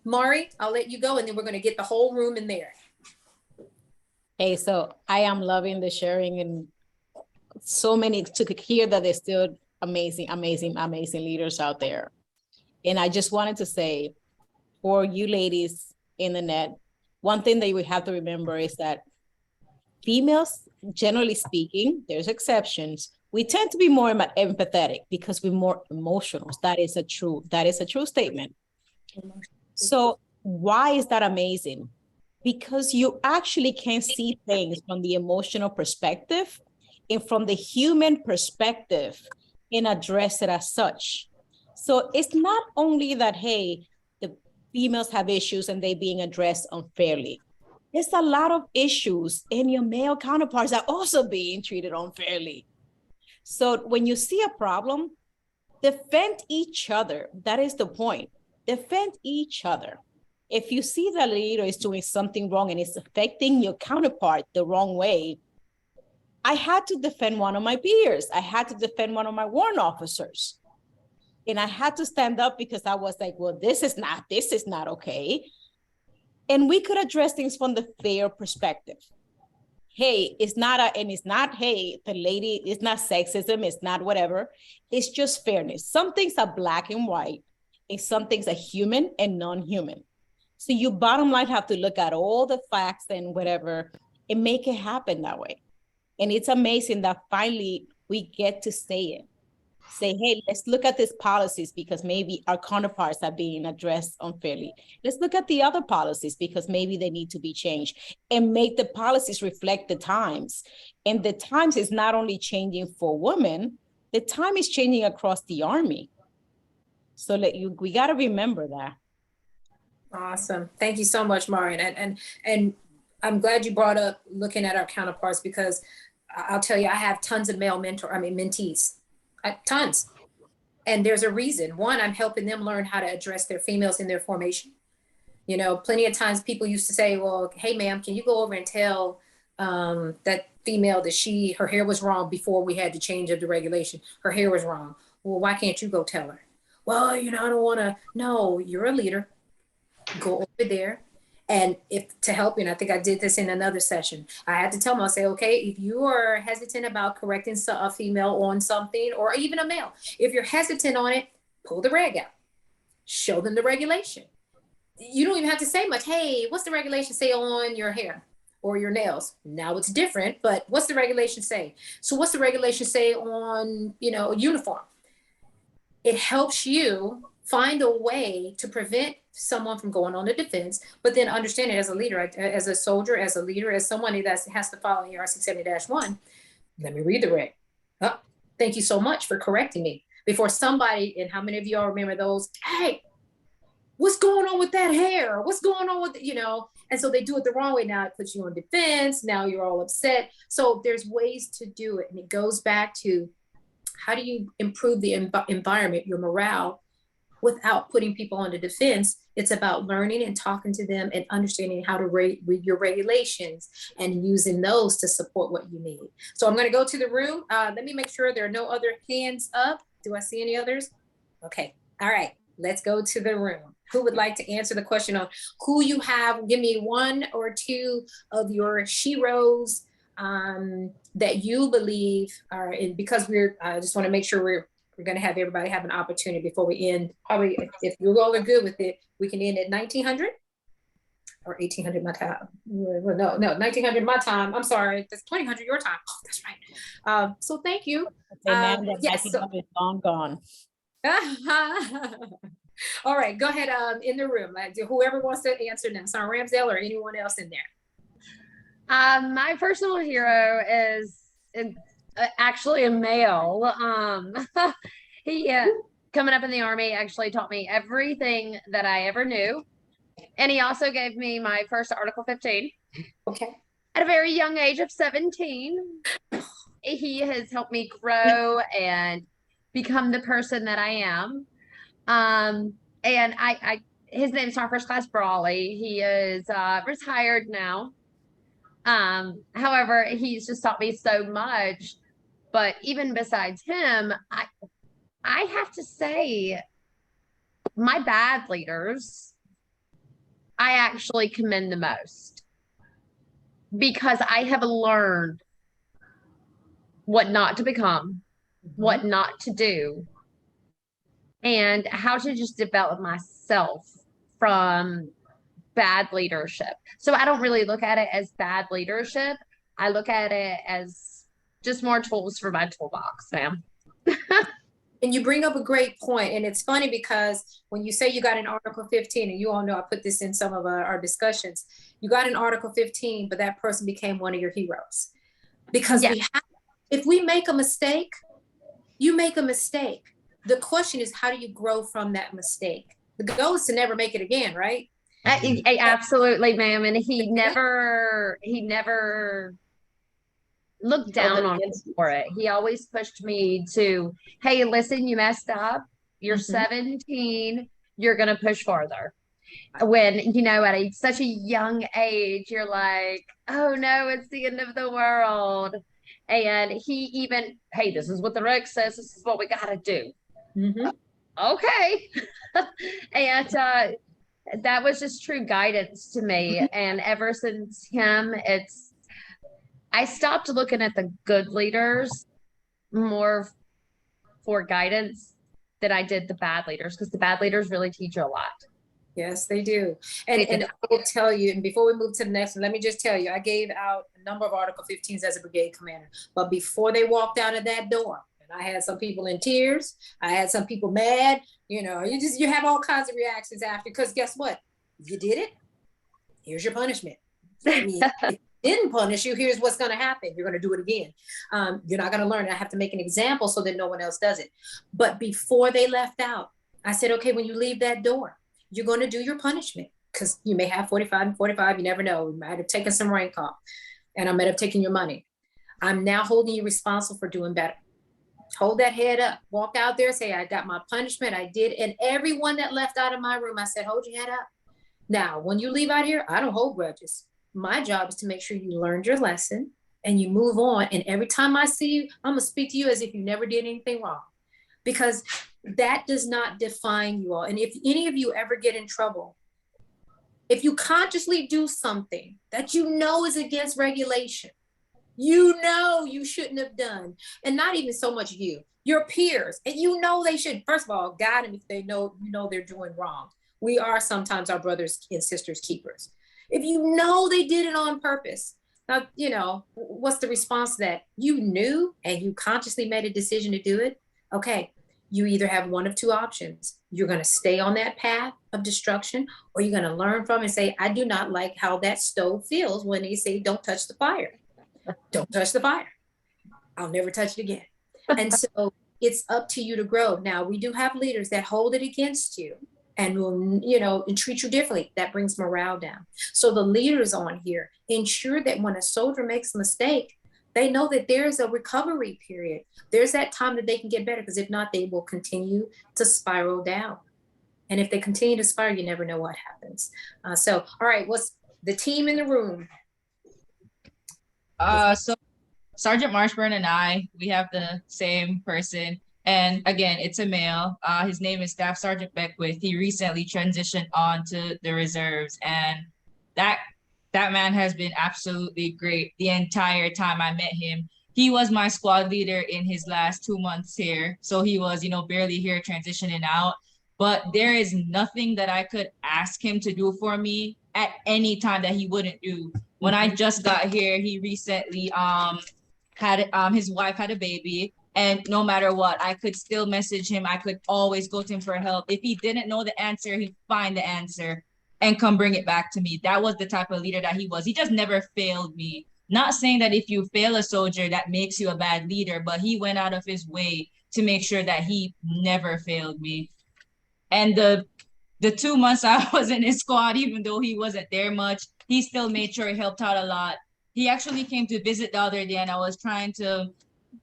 Mari, I'll let you go, and then we're going to get the whole room in there. Hey, so I am loving the sharing, and so many to hear that there's still amazing leaders out there. And I just wanted to say, for you ladies in the net, one thing that you would have to remember is that females, generally speaking, there's exceptions, we tend to be more empathetic because we're more emotional. That is a true statement. So why is that amazing? Because you actually can see things from the emotional perspective and from the human perspective and address it as such. So it's not only that, hey, the females have issues and they being addressed unfairly. There's a lot of issues, and your male counterparts are also being treated unfairly. So when you see a problem, defend each other. That is the point. Defend each other. If you see that a leader is doing something wrong and it's affecting your counterpart the wrong way, I had to defend one of my peers. I had to defend one of my warrant officers. And I had to stand up because I was like, well, this is not okay. And we could address things from the fair perspective. Hey, it's not, hey, the lady, it's not sexism, it's not whatever. It's just fairness. Some things are black and white, and some things are human and non-human. So you bottom line have to look at all the facts and whatever and make it happen that way. And it's amazing that finally we get to say it. Say, hey, let's look at these policies because maybe our counterparts are being addressed unfairly. Let's look at the other policies because maybe they need to be changed, and make the policies reflect the times. And the times is not only changing for women, the time is changing across the Army. So we got to remember that. Awesome. Thank you so much, Mari. And I'm glad you brought up looking at our counterparts, because I'll tell you, I have tons of mentees. Tons. And there's a reason. One, I'm helping them learn how to address their females in their formation. Plenty of times people used to say, well, hey, ma'am, can you go over and tell that female that her hair was wrong before we had to change up the regulation? Her hair was wrong. Well, why can't you go tell her? Well, I don't want to. No, you're a leader. Go over there. And to help you, and I think I did this in another session, I had to tell them, I'll say, okay, if you are hesitant about correcting a female on something, or even a male, if you're hesitant on it, pull the reg out. Show them the regulation. You don't even have to say much. Hey, what's the regulation say on your hair or your nails? Now it's different, but what's the regulation say? So what's the regulation say on, uniform? It helps you find a way to prevent someone from going on the defense, but then understand it as a leader, as a soldier, as a leader, as someone that has to follow ER 670-1. Let me read the reg. Oh, thank you so much for correcting me. Before somebody, and how many of y'all remember those, hey, what's going on with that hair? What's going on with, and so they do it the wrong way. Now it puts you on defense. Now you're all upset. So there's ways to do it. And it goes back to, how do you improve the environment, your morale, without putting people on the defense? It's about learning and talking to them and understanding how to read your regulations and using those to support what you need. So I'm going to go to the room. Let me make sure there are no other hands up. Do I see any others? Okay. All right. Let's go to the room. Who would like to answer the question on who you have? Give me one or two of your sheroes that you believe are in, because I just want to make sure we're going to have everybody have an opportunity before we end. Probably, if you all are good with it, we can end at 1900 or 1800 my time. Well, no, 1900 my time. I'm sorry, that's 2000 your time. Oh, that's right. So thank you. That yes, is long gone. All right, go ahead. In the room, whoever wants to answer now, Sergeant Ramsdale or anyone else in there. My personal hero is actually a male. He coming up in the Army actually taught me everything that I ever knew, and he also gave me my first Article 15. Okay. At a very young age of 17, he has helped me grow and become the person that I am. And his name is Sergeant First Class Brawley. He is retired now. However, he's just taught me so much. But even besides him, I have to say, my bad leaders, I actually commend the most, because I have learned what not to become, what not to do, and how to just develop myself from bad leadership. So I don't really look at it as bad leadership. I look at it as just more tools for my toolbox, ma'am. And you bring up a great point. And it's funny because when you say you got an Article 15, and you all know I put this in some of our discussions, you got an Article 15, but that person became one of your heroes. Because if we make a mistake, you make a mistake. The question is, how do you grow from that mistake? The goal is to never make it again, right? Absolutely, ma'am. And he never looked down on me for it. He always pushed me to, hey, listen, you messed up. You're 17. You're going to push farther. When, at such a young age, you're like, oh no, it's the end of the world. And he even, hey, this is what the reg says. This is what we got to do. Okay. And that was just true guidance to me. And ever since him, I stopped looking at the good leaders more for guidance than I did the bad leaders, because the bad leaders really teach you a lot. Yes, they do. And I will tell you, and before we move to the next one, let me just tell you, I gave out a number of Article 15s as a brigade commander, but before they walked out of that door, and I had some people in tears, I had some people mad, you have all kinds of reactions after, because guess what? You did it. Here's your punishment. Didn't punish you, here's what's going to happen. You're going to do it again. You're not going to learn. I have to make an example so that no one else does it. But before they left out, I said, okay, when you leave that door, you're going to do your punishment, because you may have 45 and 45. You never know. You might have taken some rank off, and I might have taken your money. I'm now holding you responsible for doing better. Hold that head up. Walk out there, say, I got my punishment. I did. And everyone that left out of my room, I said, hold your head up. Now, when you leave out here, I don't hold grudges. My job is to make sure you learned your lesson and you move on. And every time I see you, I'm going to speak to you as if you never did anything wrong, because that does not define you all. And if any of you ever get in trouble, if you consciously do something that you know is against regulation, you shouldn't have done, and not even so much your peers, and they should, first of all, guide them if they know they're doing wrong. We are sometimes our brothers and sisters keepers. If they did it on purpose, now, what's the response to that? You knew and you consciously made a decision to do it. Okay, you either have one of two options. You're going to stay on that path of destruction, or you're going to learn from and say, I do not like how that stove feels when they say, don't touch the fire. Don't touch the fire. I'll never touch it again. And so it's up to you to grow. Now, we do have leaders that hold it against you and will, you know, and treat you differently. That brings morale down. So the leaders on here ensure that when a soldier makes a mistake, they know that there's a recovery period. There's that time that they can get better, because if not, they will continue to spiral down. And if they continue to spiral, you never know what happens. So, all right, what's the team in the room? So Sergeant Marshburn and I, we have the same person. And again, it's a male. His name is Staff Sergeant Beckwith. He recently transitioned on to the reserves, and that man has been absolutely great the entire time I met him. He was my squad leader in his last 2 months here. So he was, you know, barely here transitioning out. But there is nothing that I could ask him to do for me at any time that he wouldn't do. When I just got here, he recently had his wife had a baby, and no matter what, I could still message him. I could always go to him for help. If he didn't know the answer, he'd find the answer and come bring it back to me. That was the type of leader that he was. He just never failed me. Not saying that if you fail a soldier, that makes you a bad leader, but he went out of his way to make sure that he never failed me. And the 2 months I was in his squad, even though he wasn't there much, he still made sure he helped out a lot. He actually came to visit the other day, and I was trying to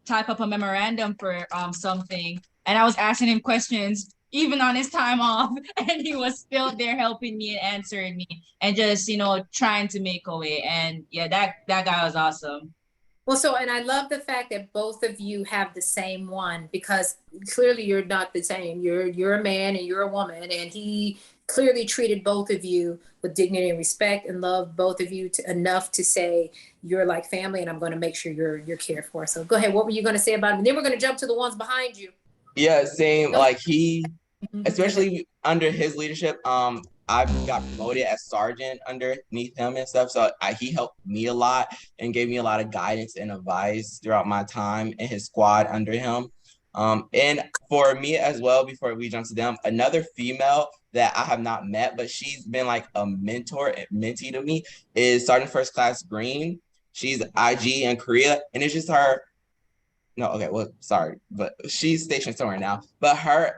type up a memorandum for something, and I was asking him questions even on his time off, and he was still there helping me and answering me and just, you know, trying to make a way. And yeah, that guy was awesome. Well, so, and I love the fact that both of you have the same one, because clearly you're not the same. You're a man and you're a woman, and he clearly treated both of you with dignity and respect, and loved both of you enough to say you're like family, and I'm going to make sure you're cared for. So go ahead. What were you going to say about him? And then we're going to jump to the ones behind you. Yeah, same. Like he, especially under his leadership, I got promoted as sergeant underneath him and stuff. So he helped me a lot and gave me a lot of guidance and advice throughout my time in his squad under him. And for me as well, before we jump to them, another female that I have not met, but she's been like a mentor and mentee to me, is Sergeant First Class Green. She's IG in Korea, and it's just her. No, okay, well, sorry, but she's stationed somewhere now. But her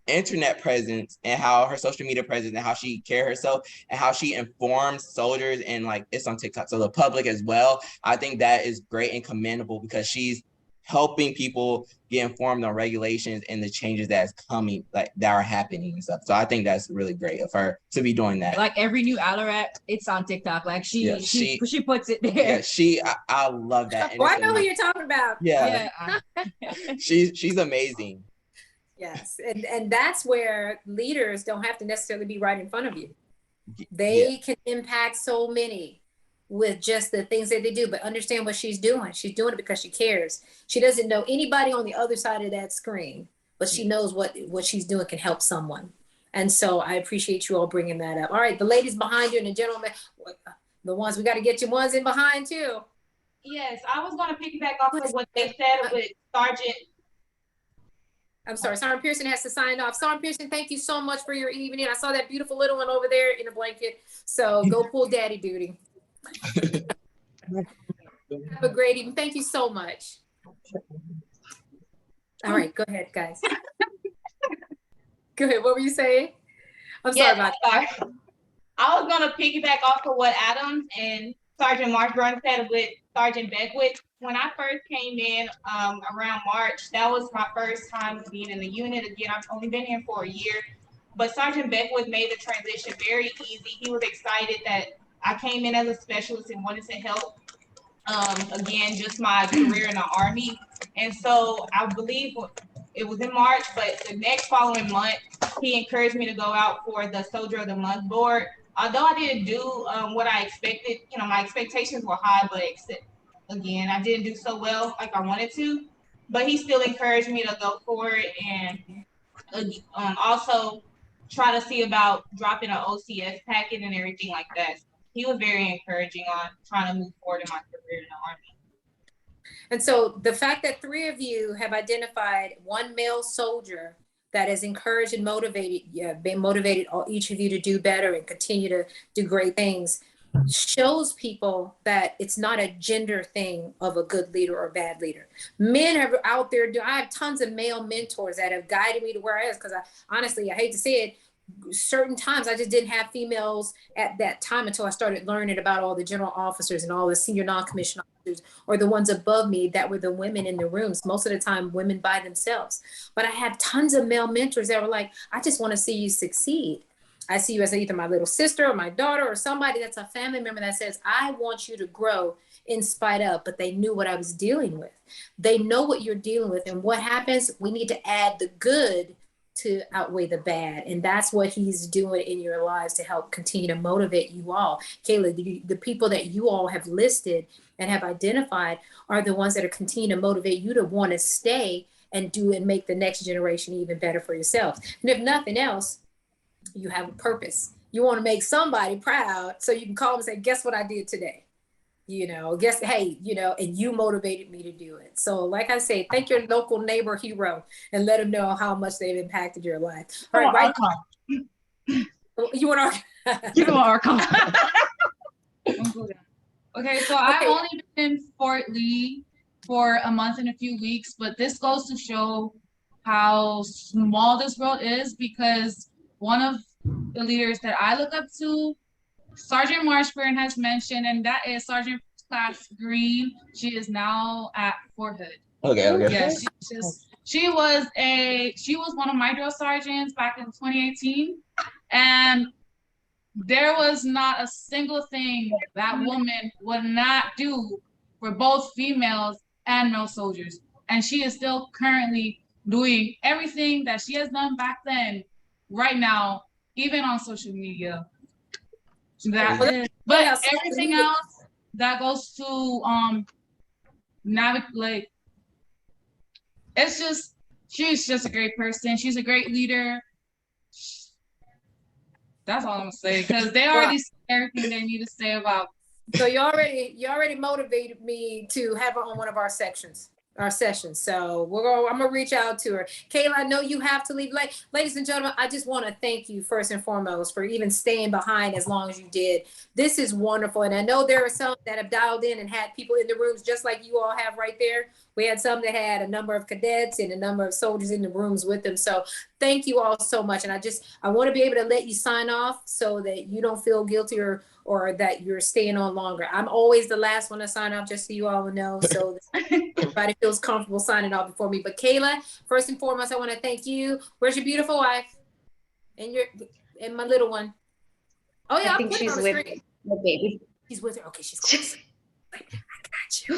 internet presence and how her social media presence and how she carries herself and how she informs soldiers, and like it's on TikTok, so the public as well. I think that is great and commendable, because she's helping people get informed on regulations and the changes that's coming, like that are happening and stuff. So I think that's really great of her to be doing that. Like every new ALARAT, it's on TikTok. Like she puts it there. Yeah, I love that. Oh, I know who you're talking about. Yeah. She's amazing. Yes, and that's where leaders don't have to necessarily be right in front of you. They can impact so many with just the things that they do, but understand what she's doing. She's doing it because she cares. She doesn't know anybody on the other side of that screen, but she knows what she's doing can help someone. And so I appreciate you all bringing that up. All right, the ladies behind you and the gentlemen, the ones, we got to get your ones in behind too. Yes, I was going to piggyback off of what they said with Sergeant. I'm sorry, Sergeant Pearson has to sign off. Sergeant Pearson, thank you so much for your evening. I saw that beautiful little one over there in a blanket. So go pull daddy duty. Have a great evening. Thank you so much. All right, go ahead, guys. Go ahead. What were you saying? I'm sorry about that. I was going to piggyback off of what Adam and Sergeant Marshburn said with Sergeant Beckwith. When I first came in around March, that was my first time being in the unit. Again, I've only been here for a year, but Sergeant Beckwith made the transition very easy. He was excited that I came in as a specialist and wanted to help, again, just my career in the Army. And so I believe it was in March, but the next following month, he encouraged me to go out for the Soldier of the Month board. Although I didn't do what I expected, you know, my expectations were high, but again, I didn't do so well like I wanted to. But he still encouraged me to go for it, and also try to see about dropping an OCS packet and everything like that. He was very encouraging on trying to move forward in my career in the Army. And so the fact that 3 of you have identified one male soldier that has encouraged and been motivated each of you to do better and continue to do great things shows people that it's not a gender thing of a good leader or a bad leader. Men are out there. I have tons of male mentors that have guided me to where I is, because honestly, I hate to say it, certain times I just didn't have females at that time until I started learning about all the general officers and all the senior non-commissioned officers, or the ones above me that were the women in the rooms, most of the time women by themselves. But I had tons of male mentors that were like, I just want to see you succeed. I see you as either my little sister or my daughter or somebody that's a family member that says, I want you to grow in spite of, but they knew what I was dealing with. They know what you're dealing with. And what happens, we need to add the good to outweigh the bad. And that's what he's doing in your lives to help continue to motivate you all. Kayla, the people that you all have listed and have identified are the ones that are continuing to motivate you to want to stay and do and make the next generation even better for yourself. And if nothing else, you have a purpose. You want to make somebody proud so you can call them and say, guess what I did today? Hey, and you motivated me to do it. So like I say, thank your local neighbor hero and let them know how much they've impacted your life. All right, you want to You want Archon. Okay, so I've only been in Fort Lee for a month and a few weeks, but this goes to show how small this world is, because one of the leaders that I look up to, Sergeant Marshburn, has mentioned, and that is Sergeant Class Green. She is now at Fort Hood. Okay. Yeah, she was one of my drill sergeants back in 2018, and there was not a single thing that woman would not do for both females and male soldiers, and she is still currently doing everything that she has done back then, right now, even on social media. But everything else that goes to navigate, she's just a great person. She's a great leader. That's all I'm gonna say, because they already said everything they need to say about. So you already motivated me to have her on one of our sessions. So I'm gonna reach out to her. Kayla, I know you have to leave. Ladies and gentlemen, I just want to thank you first and foremost for even staying behind as long as you did. This is wonderful. And I know there are some that have dialed in and had people in the rooms just like you all have right there. We had some that had a number of cadets and a number of soldiers in the rooms with them. So thank you all so much. And I want to be able to let you sign off so that you don't feel guilty or that you're staying on longer. I'm always the last one to sign off, just so you all know, so everybody feels comfortable signing off before me. But Kayla, first and foremost, I want to thank you. Where's your beautiful wife? And my little one? Oh yeah, I think she's with the baby. She's with her. Okay, she's close. I got you.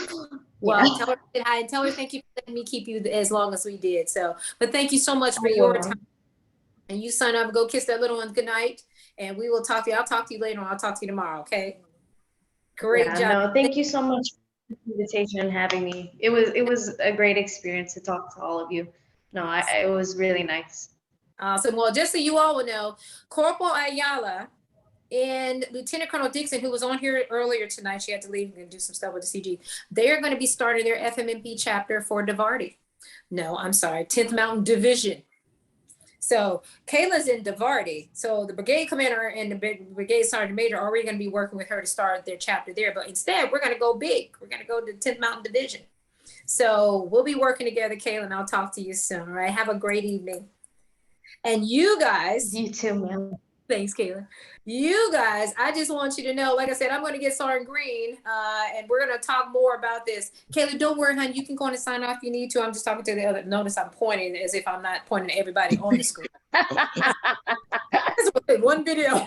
Well, yeah. Tell her hi and tell her thank you for letting me keep you as long as we did. So, but thank you so much for your time. And you sign up and go kiss that little one goodnight. And we will talk to you. I'll talk to you later on. I'll talk to you tomorrow. Okay. Great job. No, thank you so much for the invitation and having me. It was a great experience to talk to all of you. No, it was really nice. Awesome. Well, just so you all will know, Corporal Ayala and Lieutenant Colonel Dixon, who was on here earlier tonight, she had to leave and do some stuff with the CG. They are going to be starting their FMMP chapter for DeVarty. No, I'm sorry, 10th Mountain Division. So Kayla's in DeVarty. So the brigade commander and the brigade sergeant major are already going to be working with her to start their chapter there. But instead, we're going to go big. We're going to go to the 10th Mountain Division. So we'll be working together, Kayla, and I'll talk to you soon. All right. Have a great evening. And you guys. You too, man. Thanks, Kayla. You guys, I just want you to know, like I said, I'm going to get Sergeant Green, and we're going to talk more about this. Kayla, don't worry, honey. You can go on and sign off if you need to. I'm just talking to the other. Notice I'm pointing as if I'm not pointing to everybody on the screen. One video.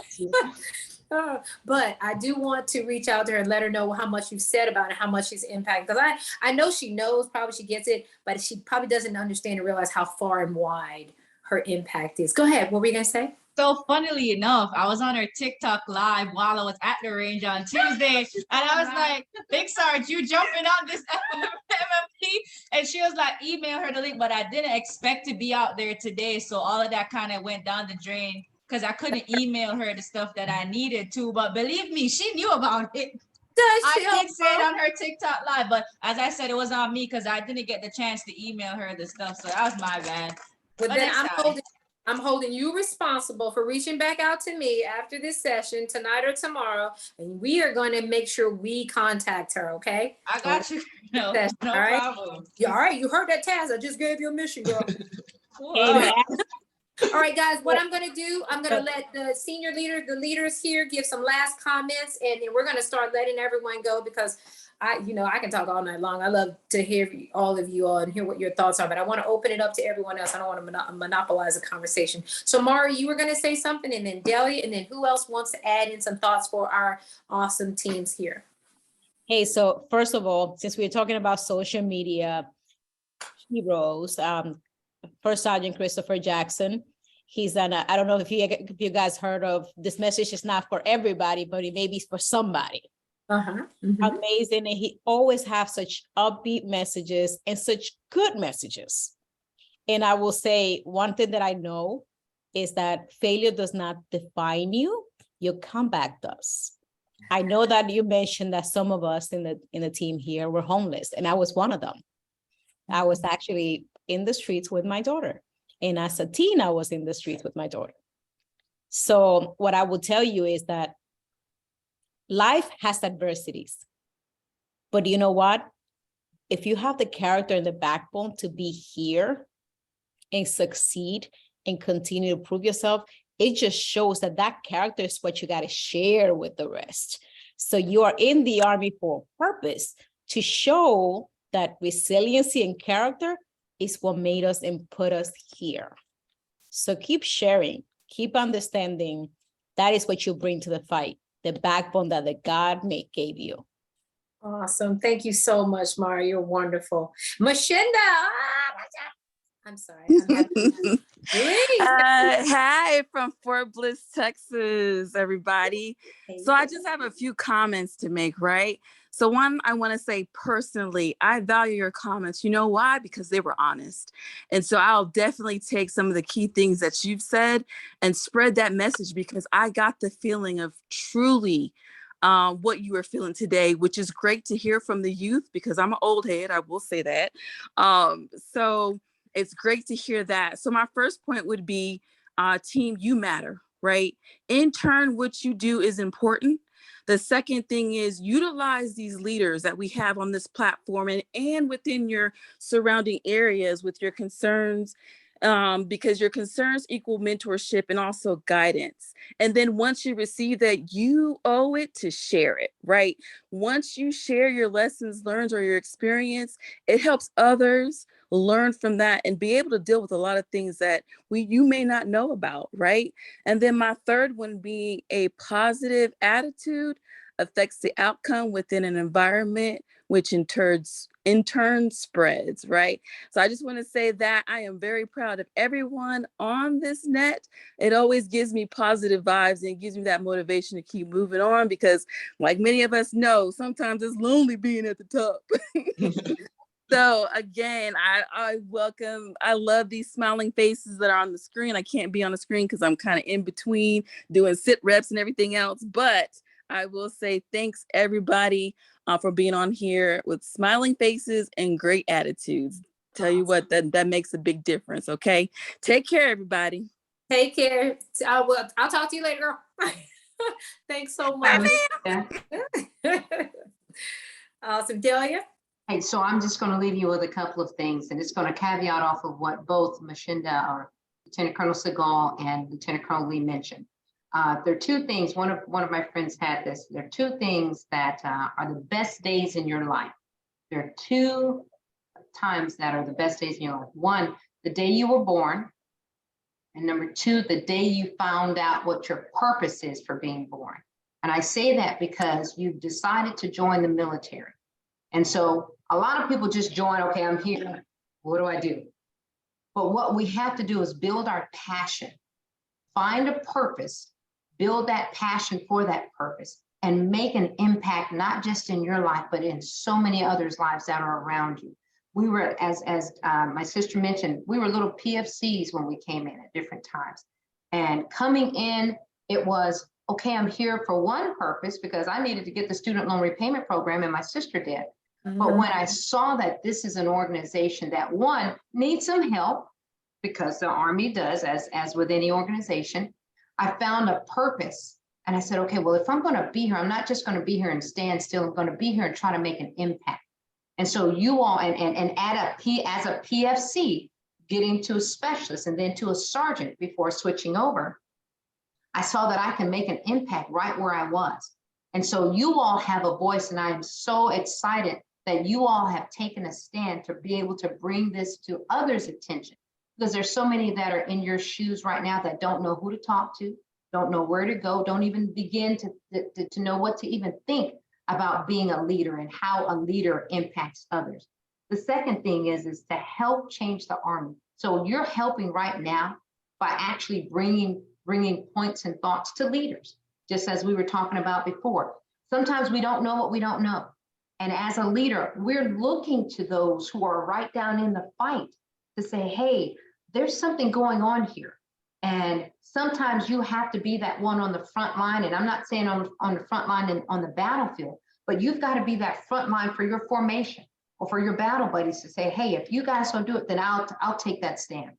But I do want to reach out to her and let her know how much you've said about it, how much she's impacted. Because I know she knows, probably she gets it, but she probably doesn't understand and realize how far and wide her impact is. Go ahead. What were you going to say? So funnily enough, I was on her TikTok live while I was at the range on Tuesday, and I was like, Big Sarge, you jumping on this FMMP? And she was like, email her the link, but I didn't expect to be out there today. So all of that kind of went down the drain because I couldn't email her the stuff that I needed to. But believe me, she knew about it. I did say it on her TikTok live, but as I said, it was on me because I didn't get the chance to email her the stuff. So that was my bad. But then next time. I'm holding you responsible for reaching back out to me after this session tonight or tomorrow, and we are going to make sure we contact her. Okay? I got you. No, no problem. All right, you heard that, Taz. I just gave you a mission, girl. Amen. All right, guys, what I'm gonna do, I'm gonna let the senior leader, the leaders here give some last comments, and then we're gonna start letting everyone go because I can talk all night long. I love to hear all of you all and hear what your thoughts are, but I want to open it up to everyone else. I don't want to monopolize the conversation. So Mari, you were gonna say something, and then Delia, and then who else wants to add in some thoughts for our awesome teams here? Hey, so first of all, since we're talking about social media heroes, First Sergeant Christopher Jackson, he's I don't know if you guys heard of this message. Is not for everybody, but it may be for somebody. Amazing. And he always have such upbeat messages and such good messages. And I will say one thing that I know is that failure does not define you. Your comeback does. I know that you mentioned that some of us in the team here were homeless, and I was one of them. I was actually in the streets with my daughter. And as a teen, I was in the streets with my daughter. So what I will tell you is that life has adversities. But you know what? If you have the character and the backbone to be here and succeed and continue to prove yourself, it just shows that that character is what you got to share with the rest. So you are in the Army for a purpose, to show that resiliency and character is what made us and put us here. So keep sharing, keep understanding. That is what you bring to the fight, the backbone that the God gave you. Awesome. Thank you so much, Mara. You're wonderful. Mashinda. I'm sorry. Hi from Fort Bliss, Texas, everybody. So I just have a few comments to make, right? So one, I want to say personally, I value your comments. You know why? Because they were honest. And so I'll definitely take some of the key things that you've said and spread that message, because I got the feeling of truly what you are feeling today, which is great to hear from the youth, because I'm an old head, I will say that. So it's great to hear that. So my first point would be, team, you matter, right? In turn, what you do is important. The second thing is utilize these leaders that we have on this platform and within your surrounding areas with your concerns, because your concerns equal mentorship and also guidance. And then once you receive that, you owe it to share it, right? Once you share your lessons learned or your experience, it helps others learn from that and be able to deal with a lot of things that you may not know about, right? And then my third one being a positive attitude affects the outcome within an environment, which in turn spreads, right? So I just want to say that I am very proud of everyone on this net. It always gives me positive vibes and gives me that motivation to keep moving on, because like many of us know, sometimes it's lonely being at the top. So again, I love these smiling faces that are on the screen. I can't be on the screen because I'm kind of in between doing sit reps and everything else, but I will say thanks everybody for being on here with smiling faces and great attitudes. Tell you what, that makes a big difference. Okay, take care, everybody. Take care. I'll talk to you later, girl. Thanks so much. Awesome. Delia? Hey, so I'm just going to leave you with a couple of things, and it's going to caveat off of what both Mashinda, or Lieutenant Colonel Segal, and Lieutenant Colonel Lee mentioned. There are two things. One of my friends had this. There are two things that are the best days in your life. There are two times that are the best days in your life. One, the day you were born, and number two, the day you found out what your purpose is for being born. And I say that because you've decided to join the military. And so a lot of people just join, okay, I'm here, what do I do? But what we have to do is build our passion, find a purpose, build that passion for that purpose, and make an impact, not just in your life, but in so many others' lives that are around you. We were, as my sister mentioned, we were little PFCs when we came in at different times. And coming in, it was okay, I'm here for one purpose because I needed to get the student loan repayment program and my sister did. But when I saw that this is an organization that one needs some help, because the Army does, as with any organization, I found a purpose. And I said, okay, well, if I'm going to be here, I'm not just going to be here and stand still. I'm going to be here and try to make an impact. And so you all, and as a PFC, getting to a specialist and then to a sergeant before switching over, I saw that I can make an impact right where I was. And so you all have a voice, and I am so excited that you all have taken a stand to be able to bring this to others' attention, because there's so many that are in your shoes right now that don't know who to talk to, don't know where to go, don't even begin to know what to even think about being a leader and how a leader impacts others. The second thing is to help change the Army. So you're helping right now by actually bringing points and thoughts to leaders, just as we were talking about before. Sometimes we don't know what we don't know. And as a leader, we're looking to those who are right down in the fight to say, hey, there's something going on here. And sometimes you have to be that one on the front line. And I'm not saying on the front line and on the battlefield, but you've got to be that front line for your formation or for your battle buddies to say, hey, if you guys don't do it, then I'll take that stand.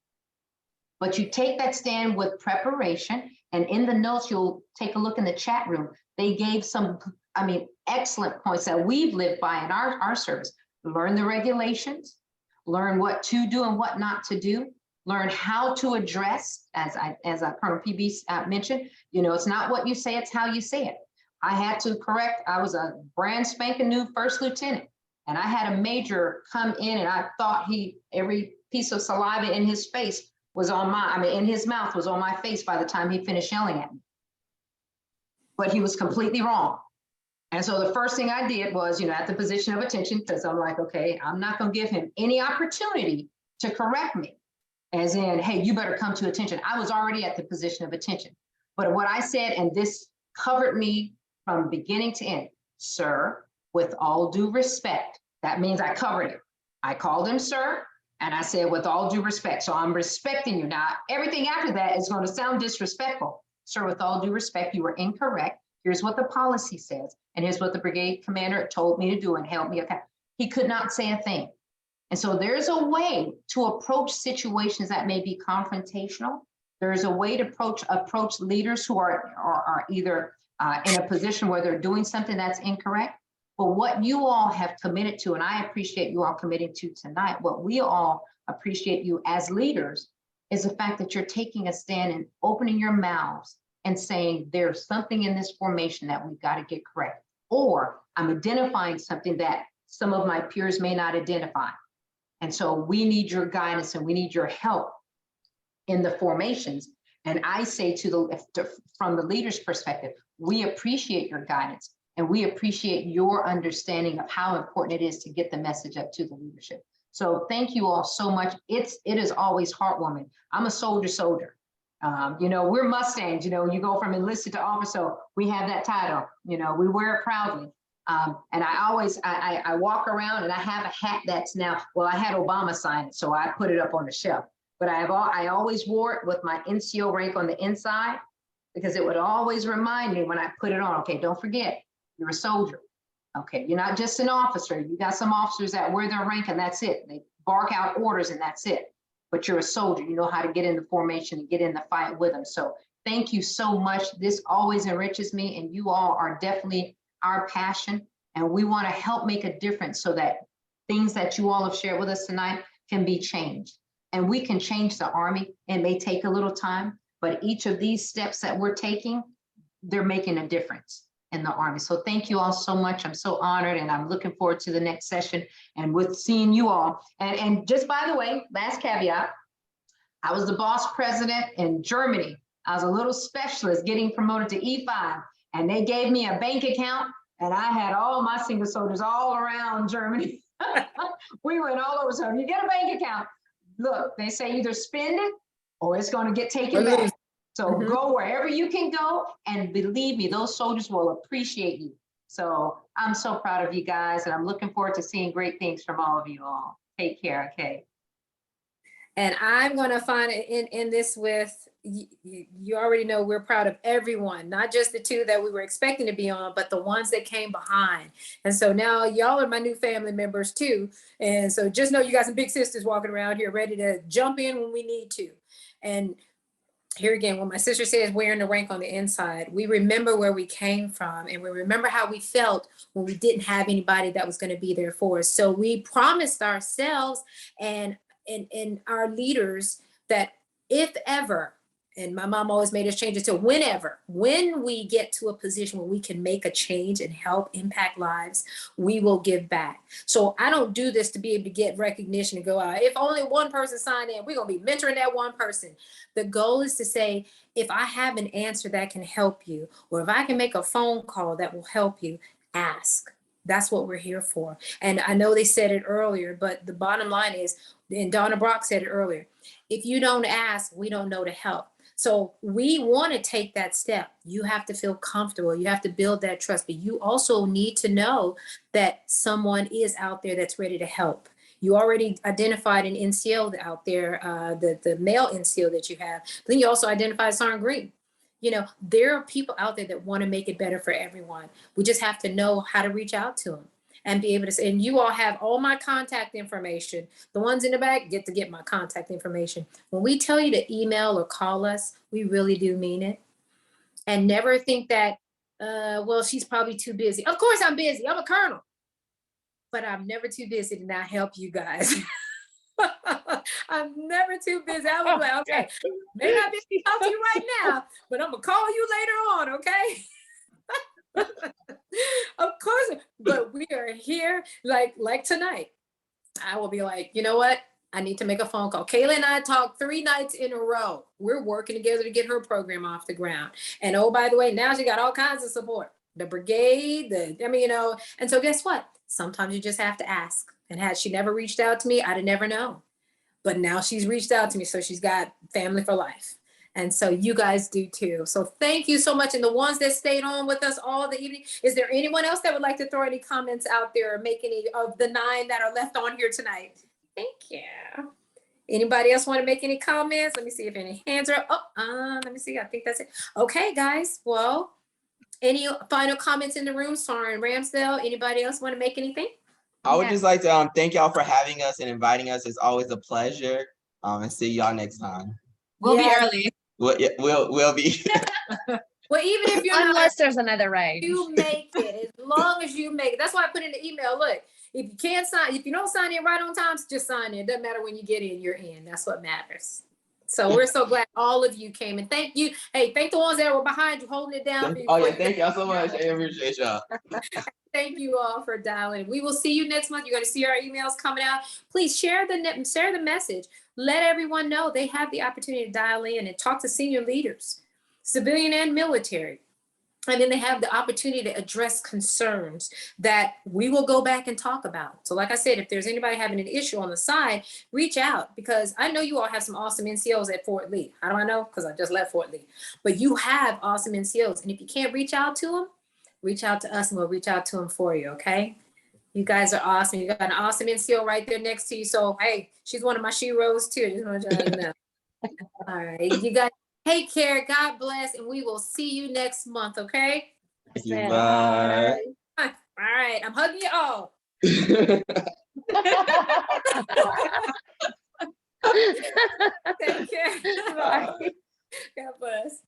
But you take that stand with preparation. And in the notes, you'll take a look in the chat room. They gave some, excellent points that we've lived by in our service. Learn the regulations, learn what to do and what not to do, learn how to address, as Colonel PB mentioned, it's not what you say, it's how you say it. I had to correct, I was a brand spanking new first lieutenant, and I had a major come in, and I thought every piece of saliva in his face was in his mouth was on my face by the time he finished yelling at me. But he was completely wrong. And so the first thing I did was, at the position of attention, because I'm like, okay, I'm not going to give him any opportunity to correct me, as in, hey, you better come to attention. I was already at the position of attention. But what I said, and this covered me from beginning to end, sir, with all due respect, that means I covered it. I called him sir, and I said, with all due respect. So I'm respecting you. Now, everything after that is going to sound disrespectful. Sir, with all due respect, you were incorrect. Here's what the policy says. And here's what the brigade commander told me to do and help me. Okay. He could not say a thing. And so there's a way to approach situations that may be confrontational. There's a way to approach leaders who are either in a position where they're doing something that's incorrect. But what you all have committed to, and I appreciate you all committing to tonight, what we all appreciate you as leaders is the fact that you're taking a stand and opening your mouths and saying there's something in this formation that we've got to get correct. Or I'm identifying something that some of my peers may not identify. And so we need your guidance and we need your help in the formations. And I say from the leader's perspective, we appreciate your guidance and we appreciate your understanding of how important it is to get the message up to the leadership. So thank you all so much. It is always heartwarming. I'm a soldier. We're Mustangs, you go from enlisted to officer, so we have that title, we wear it proudly. And I walk around and I have a hat that's now, well, I had Obama sign it, so I put it up on the shelf. But I always wore it with my NCO rank on the inside, because it would always remind me when I put it on, okay, don't forget, you're a soldier. Okay, you're not just an officer. You got some officers that wear their rank and that's it. They bark out orders and that's it. But you're a soldier. You know how to get in the formation and get in the fight with them. So thank you so much. This always enriches me, and you all are definitely our passion. And we want to help make a difference so that things that you all have shared with us tonight can be changed. And we can change the Army. It may take a little time, but each of these steps that we're taking, they're making a difference in the Army. So thank you all so much. I'm so honored, and I'm looking forward to the next session and with seeing you all. And just by the way, last caveat, I was the boss president in Germany. I was a little specialist getting promoted to E5, and they gave me a bank account, and I had all my single soldiers all around Germany. We went all over. So if you get a bank account, look, they say either spend it or it's going to get taken back. So go wherever you can go, and believe me, those soldiers will appreciate you. So I'm so proud of you guys, and I'm looking forward to seeing great things from all of you all. Take care, okay? And I'm going to find in this with, you already know we're proud of everyone, not just the two that we were expecting to be on, but the ones that came behind. And so now y'all are my new family members too. And so just know you got some big sisters walking around here ready to jump in when we need to. And here again, when my sister says wearing the rank on the inside, we remember where we came from and we remember how we felt when we didn't have anybody that was going to be there for us. So we promised ourselves and our leaders that if ever, and my mom always made us change it to whenever, when we get to a position where we can make a change and help impact lives, we will give back. So I don't do this to be able to get recognition and go out. If only one person signed in, we're going to be mentoring that one person. The goal is to say, if I have an answer that can help you, or if I can make a phone call that will help you, ask. That's what we're here for. And I know they said it earlier, but the bottom line is, and Donna Brock said it earlier, if you don't ask, we don't know to help. So we want to take that step. You have to feel comfortable. You have to build that trust, but you also need to know that someone is out there that's ready to help. You already identified an NCO out there, the male NCO that you have. But then you also identified Sergeant Green. You know, there are people out there that want to make it better for everyone. We just have to know how to reach out to them and be able to say, and you all have all my contact information. The ones in the back get my contact information. When we tell you to email or call us, we really do mean it. And never think that, well, she's probably too busy. Of course I'm busy. I'm a colonel. But I'm never too busy to not help you guys. I'm never too busy. I was like, okay, maybe not be able to talk to you right now, but I'm gonna call you later on, okay? Of course, but we are here like tonight. I will be like, you know what? I need to make a phone call. Kayla and I talked 3 nights in a row. We're working together to get her program off the ground. And oh, by the way, now she got all kinds of support. The brigade, and so guess what? Sometimes you just have to ask. And had she never reached out to me, I'd have never known. But now she's reached out to me, so she's got family for life. And so you guys do too. So thank you so much. And the ones that stayed on with us all the evening, is there anyone else that would like to throw any comments out there or make any of the 9 that are left on here tonight? Thank you. Anybody else want to make any comments? Let me see if any hands are up. Let me see. I think that's it. Okay, guys. Well, any final comments in the room? Sergeant Ramsdale, anybody else want to make anything? I would just like to thank y'all for having us and inviting us. It's always a pleasure. And see y'all next time. We'll be early. We'll be. Well, even if you're unless there's another raid, you make it. As long as you make it. That's why I put in the email. Look, if you can't sign, if you don't sign in right on time, just sign in. It doesn't matter when you get in, you're in. That's what matters. So we're so glad all of you came, and thank you. Hey, thank the ones that were behind you holding it down. Thank y'all so much. I appreciate y'all. Thank you all for dialing. We will see you next month. You're going to see our emails coming out. Please share the message. Let everyone know they have the opportunity to dial in and talk to senior leaders, civilian and military. And then they have the opportunity to address concerns that we will go back and talk about. So like I said, if there's anybody having an issue on the side, reach out, because I know you all have some awesome NCOs at Fort Lee. How do I know? Because I just left Fort Lee. But you have awesome NCOs. And if you can't reach out to them, reach out to us and we'll reach out to them for you, okay? You guys are awesome. You got an awesome NCO right there next to you. So, hey, she's one of my sheroes too. Just want to let you know. All right, you guys take care. God bless, and we will see you next month, okay? Bye. All right, I'm hugging you all. Take care. Bye. God bless.